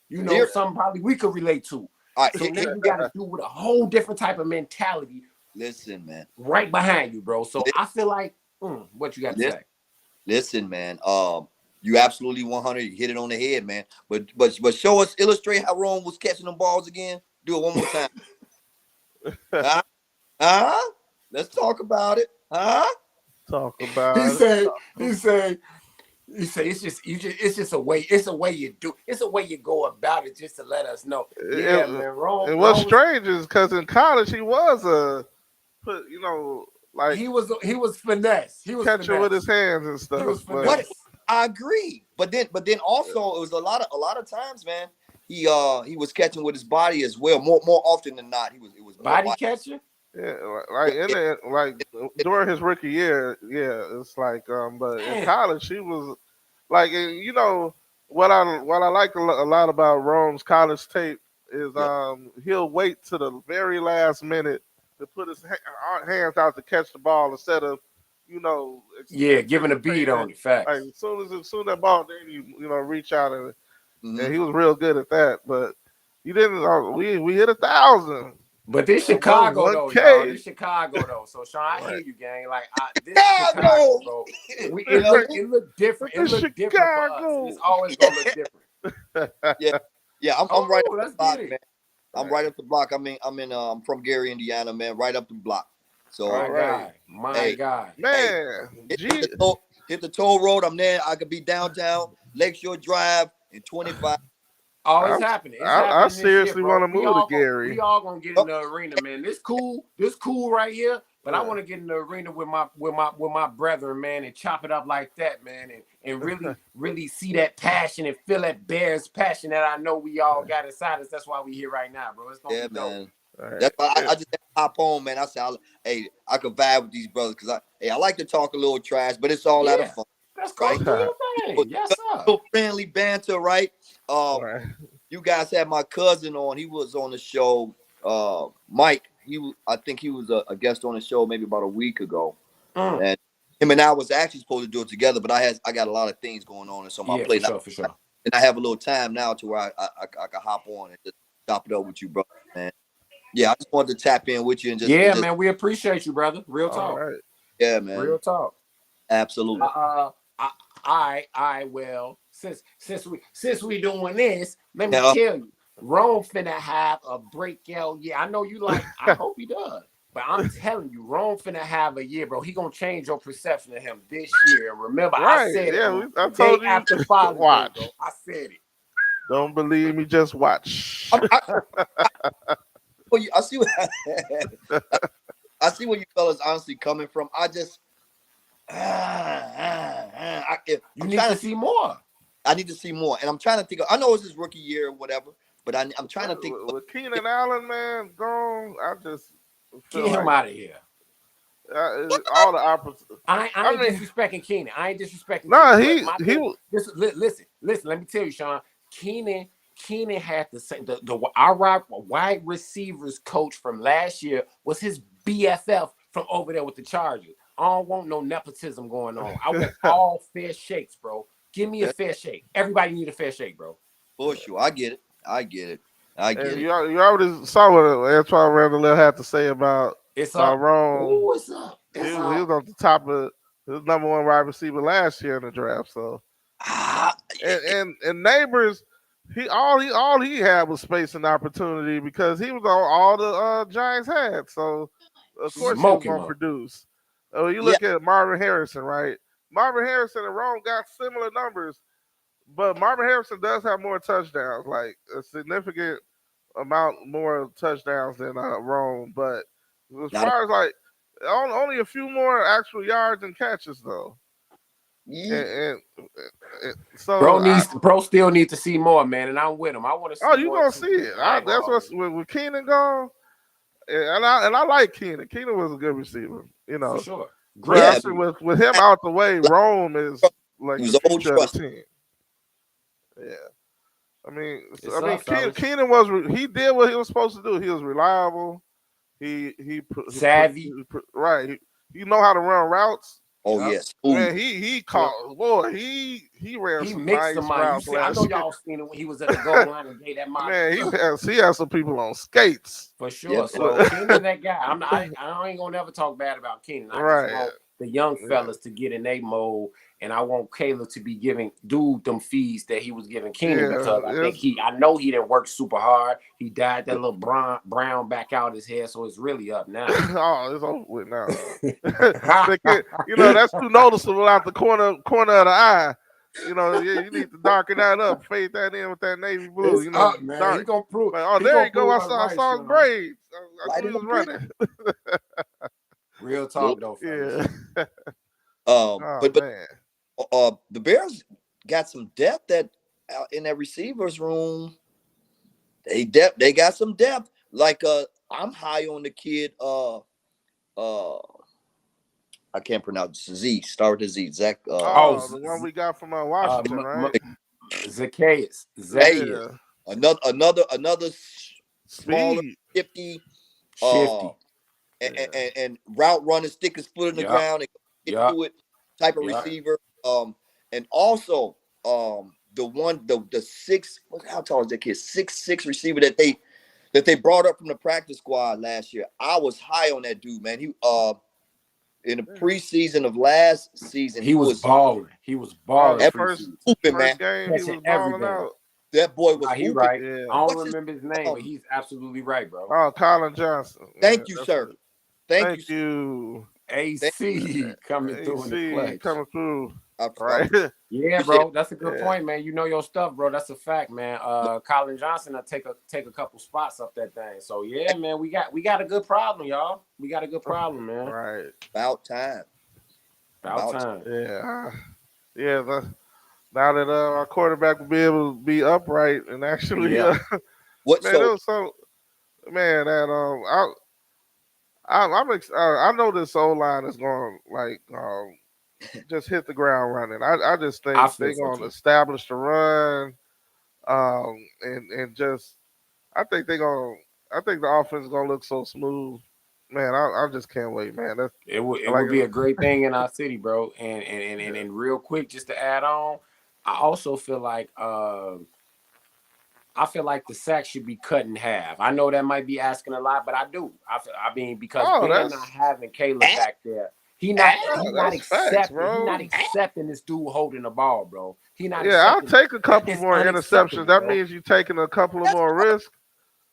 You know, something probably we could relate to. All right, so now you got to do with a whole different type of mentality. Listen, man. Right behind you, bro. So I feel like, what you got to say? Listen, man. You absolutely 100. You hit it on the head, man. But show us, illustrate how Rome was catching them balls again. Do it one more time. Let's talk about it. Talk about He said it's just a way. It's a way you do. It's a way you go about it, just to let us know. Yeah, man. Rome. And what's strange is because in college he was like he was finesse. He was catching finesse with his hands and stuff. He was finesse. I agree, but then also it was a lot of times, man. He was catching with his body as well. More often than not, it was body catching. Yeah, like during his rookie year, it's like but in college he was like, you know what I like a lot about Rome's college tape is he'll wait to the very last minute to put his hands out to catch the ball instead of giving a beat on it. Facts. Like as soon as that ball, then you reach out and he was real good at that. But he didn't. We hit 1,000. But this Chicago though, y'all. This Chicago though. So Sean, I hear you, gang. Like this Chicago, bro. It look different. It look different for us. It's always gonna look different. I'm right up the block, man. I'm right up the block. I'm from Gary, Indiana, man. Right up the block. So my guy, man. Hit the toll road. I'm there. I could be downtown Lakeshore Drive in 25. Oh, it's happening. I seriously want to move to Gary. We all gonna get in the arena, man. This cool right here. But I want to get in the arena with my brethren, man, and chop it up like that, man, and really see that passion and feel that Bears passion that I know we all got inside us. That's why we here right now, bro. It's gonna be dope. Man. Right. That's why I just hop on, man. I said, hey, I could vibe with these brothers because I like to talk a little trash, but it's all out of fun. That's right. Yes, sir. Friendly banter, right? You guys had my cousin on. He was on the show. Mike. I think he was a guest on the show maybe about a week ago, and him and I was actually supposed to do it together, but I got a lot of things going on, and so my plate for sure. And I have a little time now to where I can hop on and just chop it up with you, bro, man. Yeah, I just wanted to tap in with you and just man, we appreciate you, brother. Real talk. Right. Yeah, man. Real talk. Absolutely. Well, since we doing this, let me tell you, Rome finna have a breakout year. I know you like. I hope he does, but I'm telling you, Rome finna have a year, bro. He gonna change your perception of him this year. And remember, I said I told you after Father's Day, bro. I said it. Don't believe me, just watch. I see what I see where you fellas honestly coming from. I just you need to see more. I need to see more, and I'm trying to think. I know it's his rookie year or whatever, but I'm trying to think. With Keenan Allen, man, gone. I just get him out of here. All the opposite. I ain't disrespecting Keenan. I ain't disrespecting. No, he listen. Let me tell you, Sean. Keenan had to say our wide receivers coach from last year was his BFF from over there with the Chargers. I don't want no nepotism going on. I want all fair shakes, bro. Give me a fair shake. Everybody need a fair shake, bro. For sure. I get it. You already saw what Antoine Randall had to say about Rome. Ooh, what's up? He was on the top of his number one wide receiver last year in the draft. So and Neighbors, all he had was space and opportunity because he was on all the Giants had. So of course he was going to produce. You look at Marvin Harrison, right? Marvin Harrison and Rome got similar numbers, but Marvin Harrison does have more touchdowns, like a significant amount more touchdowns than Rome. But as far as like only a few more actual yards and catches, though. Yeah. So Bro still need to see more, man, and I'm with him. I want to see. Oh, you more gonna too. see it? Like, That's what's with Keenan gone, and I like Keenan. Keenan was a good receiver, for sure. But Yeah, I think with him out the way, Rome is like he was the old future of trust. the team. Yeah, I mean, fellas. Keenan he did what he was supposed to do. He was reliable. Savvy. Right. He know how to run routes. Oh Yep. yes, Man, he caught boy. He ran He some mixed nice them out. routes I know last year. y'all seen it when he was at the goal line and gave that Man, mock. he has some people on skates. For sure. Yep. So Keenan, that guy. I ain't gonna never talk bad about Keenan. I Right. just want the young fellas to get in their mode, and I want Caleb to be giving dude them fees that he was giving Keenan because I know he didn't work super hard. He dyed that little brown back out his head, so it's really up now. Oh, it's over with now. That's too noticeable out the corner of the eye. You need to darken that up, fade that in with that navy blue. It's up, man. dark. He gonna prove. Like, there you go. I saw his braids. I knew he was running. Real talk though, fellas. Yeah. But man. The Bears got some depth in that receivers room. They got some depth. Like I'm high on the kid. I can't pronounce Z. Start with Z. Zach. The one we got from Washington, right? Zacchaeus. Yeah. Another smaller, shifty. And route running, stick his foot in the ground and get to it type of receiver. And also the six, how tall is that kid? 6'6" receiver that they brought up from the practice squad last year. I was high on that dude, man. He in the preseason of last season, he was balling. He was balling. That first man. Game, he was balling out. That boy was he right. Yeah. I don't remember his name, but he's absolutely right, bro. Oh, Colin Johnson. Thank you, sir. Thank you. AC coming through in the clutch. Coming through. Right. Yeah, bro. That's a good point, man. You know your stuff, bro. That's a fact, man. Colin Johnson will take a couple spots up that thing. So yeah, man, we got a good problem, y'all. We got a good problem, man. Right. About time. Yeah. Yeah. Now that our quarterback will be able to be upright and actually, I know this O-line is going just hit the ground running. I just think they're going to establish the run, and just I think the offense is going to look so smooth. Man, I just can't wait, man. It would be a great thing in our city, bro. And real quick, just to add on, I also feel like the sack should be cut in half. I know that might be asking a lot, but I do. I mean, because not having Caleb back there, he's not accepting this dude holding the ball, bro. I'll take a couple more interceptions. That means you're taking a couple of more risks.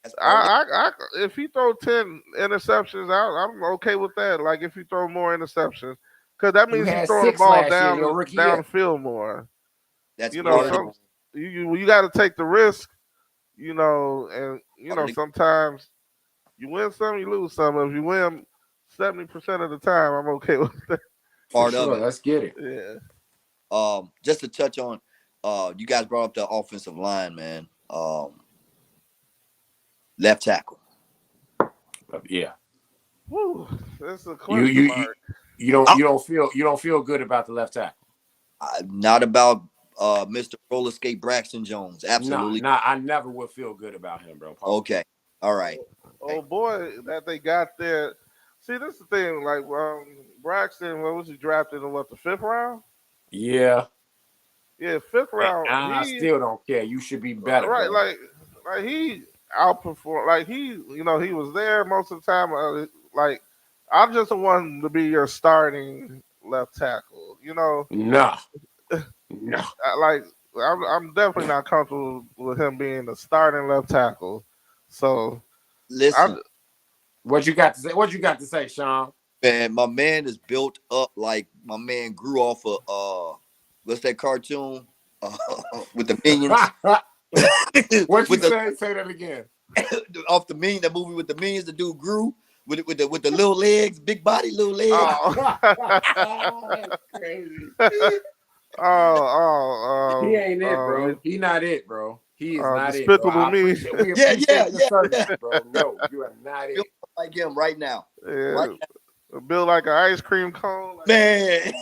If he throw 10 interceptions, I'm okay with that. Like if you throw more interceptions, because that means you throw the ball down the field more. That's you got to take the risk. And sometimes you win some, you lose some. If you win 70% of the time, I'm okay with that. Part of it. Let's get it. Yeah. Just to touch on, you guys brought up the offensive line, man. Left tackle. Yeah. Woo, that's a question mark. You don't feel good about the left tackle. Not about Mr. Roller Skate Braxton Jones. Absolutely. No, I never would feel good about him, bro. Okay. All right. Oh boy, that they got there. See, this is the thing. Like Braxton, what was he drafted in? The 5th round? Yeah. Yeah, 5th round. I still don't care. You should be better. Right, bro. like he outperformed. Like he was there most of the time. I just want him to be your starting left tackle. No. I'm definitely not comfortable with him being the starting left tackle. So listen, what you got to say? What you got to say, Sean? Man, my man is built up like my man grew off of what's that cartoon with the Minions? What you say? Say that again. Off the Minions, that movie with the Minions, the dude grew with the little legs, big body, little legs. Oh. That's crazy. He ain't it, bro. He not it, bro. He is not it, bro. Despicable Me. We appreciate the service, bro. No, you are not it. Like him right now. Yeah. Right now. Built like an ice cream cone. Like, Man.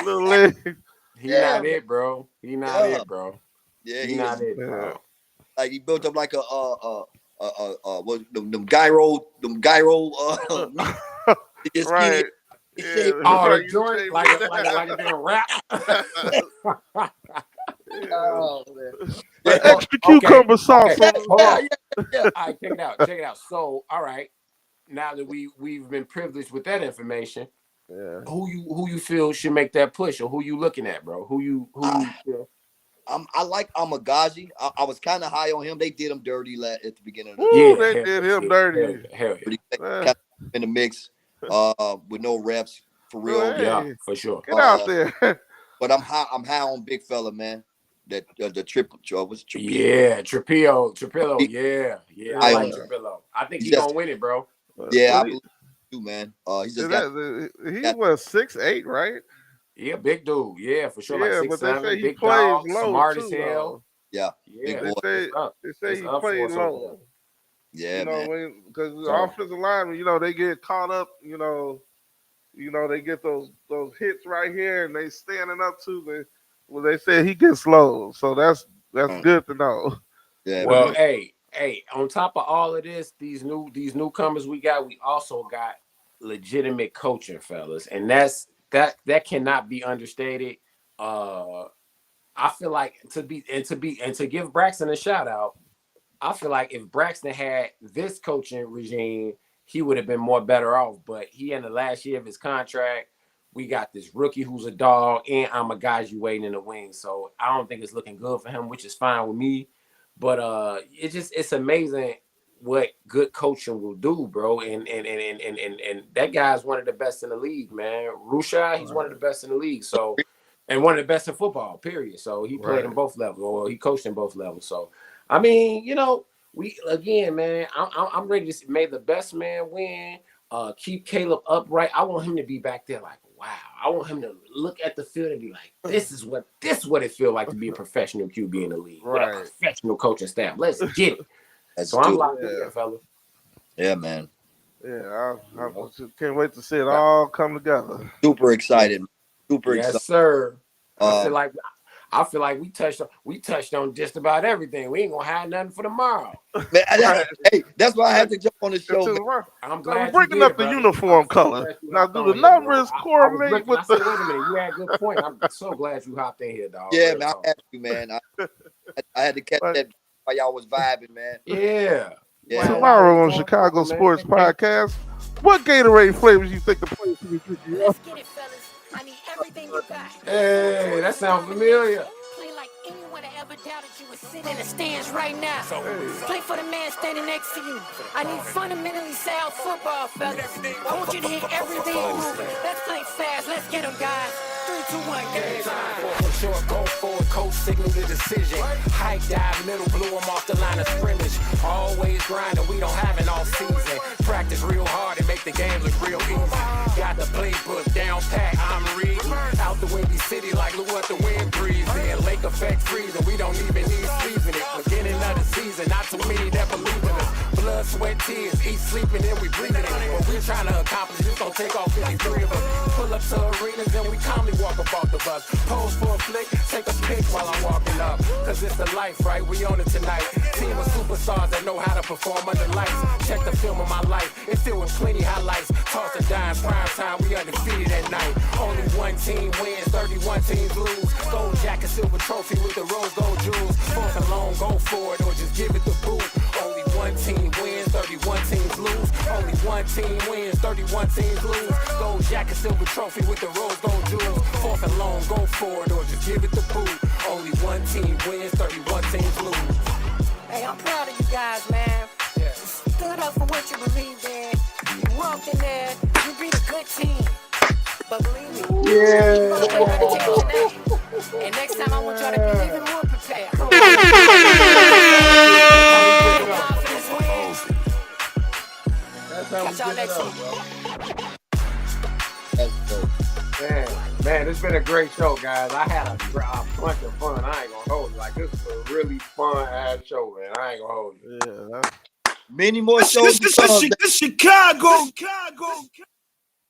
little leg. He not it, bro. He not it, bro. Yeah, he not it, bro. Like he built up like what them gyro right. Yeah. Oh, the joint like a damn rap. Oh, man. Extra cucumber sauce. Okay. Hold on. Yeah. All right, check it out. So, all right, now that we've been privileged with that information, who you feel should make that push, or who you looking at, bro? Who you feel? I like Amagazi. I was kind of high on him. They did him dirty at the beginning of the year. They did him dirty. Hell yeah. Kind of in the mix with no reps for real. Hey, yeah, for sure. Get out there. But I'm high on big fella, man. That the triple was Tripillo. Yeah, Tripillo. Yeah. I like Tripillo. I think he's gonna win it, bro. Yeah, I believe too, man. He's just he was 6'8", right? Yeah, big dude. Yeah, for sure. Yeah, like 6'7", but they say he big plays dog, low smart too, as hell. Yeah. They say he plays low. Yeah, man. Because the offensive linemen, they get caught up. They get those hits right here, and they standing up too. They say he gets low, so that's good to know. Yeah. Well, hey, on top of all of this, these newcomers we also got legitimate coaching, fellas, and that cannot be understated. I feel like to give Braxton a shout out, I feel like if Braxton had this coaching regime, he would have been more better off. But he in the last year of his contract, we got this rookie who's a dog, and Amagazi waiting in the wings. So I don't think it's looking good for him, which is fine with me. But it's amazing what good coaching will do, bro. And that guy's one of the best in the league, man. Rusha, he's one of the best in the league. So, and one of the best in football, period. So he played in both levels, or he coached in both levels. So, I mean, we again, man, I'm ready to may the best man win. Keep Caleb upright. I want him to be back there like, wow. I want him to look at the field and be like, this is what it feels like to be a professional QB in the league. Right. With a professional coaching staff. Let's get it. So I'm locked in there, fellas. Yeah, man. Yeah, I can't wait to see it all come together. Super excited. Excited. Yes, sir. I feel like we touched on just about everything. We ain't gonna have nothing for tomorrow. Man, hey, that's why I had to jump on the show. I'm glad we're breaking up the uniform color. Now, do the numbers correlate with the? Wait a minute, you had a good point. I'm so glad you hopped in here, dog. Yeah, man, I had to, man. I had to catch that while y'all was vibing, man. Yeah. Tomorrow on Chicago Sports Podcast, what Gatorade flavors you think the players should be drinking? Let's get it, fellas. I need everything you got. Hey, that sounds familiar. Play like anyone that ever doubted you would sit in the stands right now. Play for the man standing next to you. I need fundamentally sound football, fellas. I want you to hit everything moving. Let's play fast. Let's get them, guys. 3, 2, 1, game time. Short, go forward, coach signal the decision. Hike dive, middle, blew them off the line of scrimmage. Always grinding, we don't have an off season. Practice real hard and make the game look real easy. Got the playbook down pat, I'm reading. Out the windy city like look what the wind breathes in. Lake effect freezing, we don't even need seasoning. Beginning of the season, not too many that believe in us. Blood, sweat, tears, eat, sleeping, and we breathing it. What we trying to accomplish, just don't take off 53 of us. Pull up to arenas and we calmly walk up off the bus. Pose for a flick, take a pic while I'm walking up. Cause it's the life, right? We own it tonight. Team of superstars that know how to perform under lights. Check the film of my life, it's filled with plenty highlights. Toss a dime, prime time, we undefeated at night. Only one team wins, 31 teams lose. Gold jacket, silver trophy with the rose gold jewels. Fourth and long, go for it or just give it the boot. Only one team wins, 31 teams lose. Only one team wins, 31 teams lose. Gold jacket, silver trophy with the rose gold jewels. Fourth and long, go for it or just give it the boot. Only one team wins, 31 teams lose. Hey, I'm proud of you guys, man. You stood up for what you believed in. You walked in there, you beat a good team. But believe me, and next time I want y'all to be even more prepared. Catch y'all next week. That's dope. Man, it's been a great show, guys. I had a bunch of fun. I ain't gonna hold you. Like, this is a really fun ass show, man. I ain't gonna hold you. Yeah, Many more shows to come. This Chicago.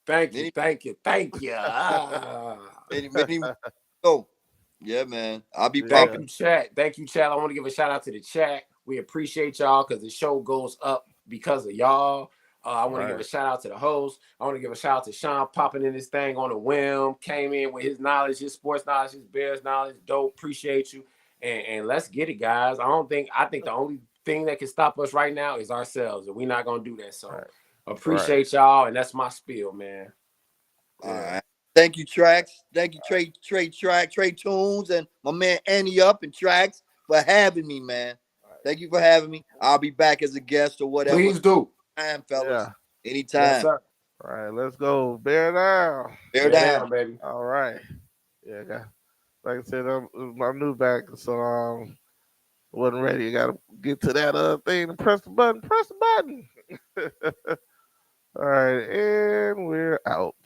Thank you. Many oh, yeah, man. I'll be Thank popping. you, chat. Thank you, chat. I want to give a shout out to the chat. We appreciate y'all because the show goes up because of y'all. I want to give a shout out to the host. I want to give a shout out to Sean popping in this thing on a whim. Came in with his knowledge, his sports knowledge, his Bears knowledge. Dope. Appreciate you. And let's get it, guys. I think the only thing that can stop us right now is ourselves, and we're not gonna do that. So appreciate y'all, and that's my spiel, man. All right. Thank you, Tracks. Thank you, Trey Tunes, and my man Annie Up and Tracks for having me, man. Thank you for having me. I'll be back as a guest or whatever. Please do. Time, fellas. Yeah. Anytime. Yes, sir. All right, let's go. Bear down. Bear down, baby. All right. Yeah, like I said, my new back, so wasn't ready. Got to get to that thing and press the button. Press the button. All right, and we're out.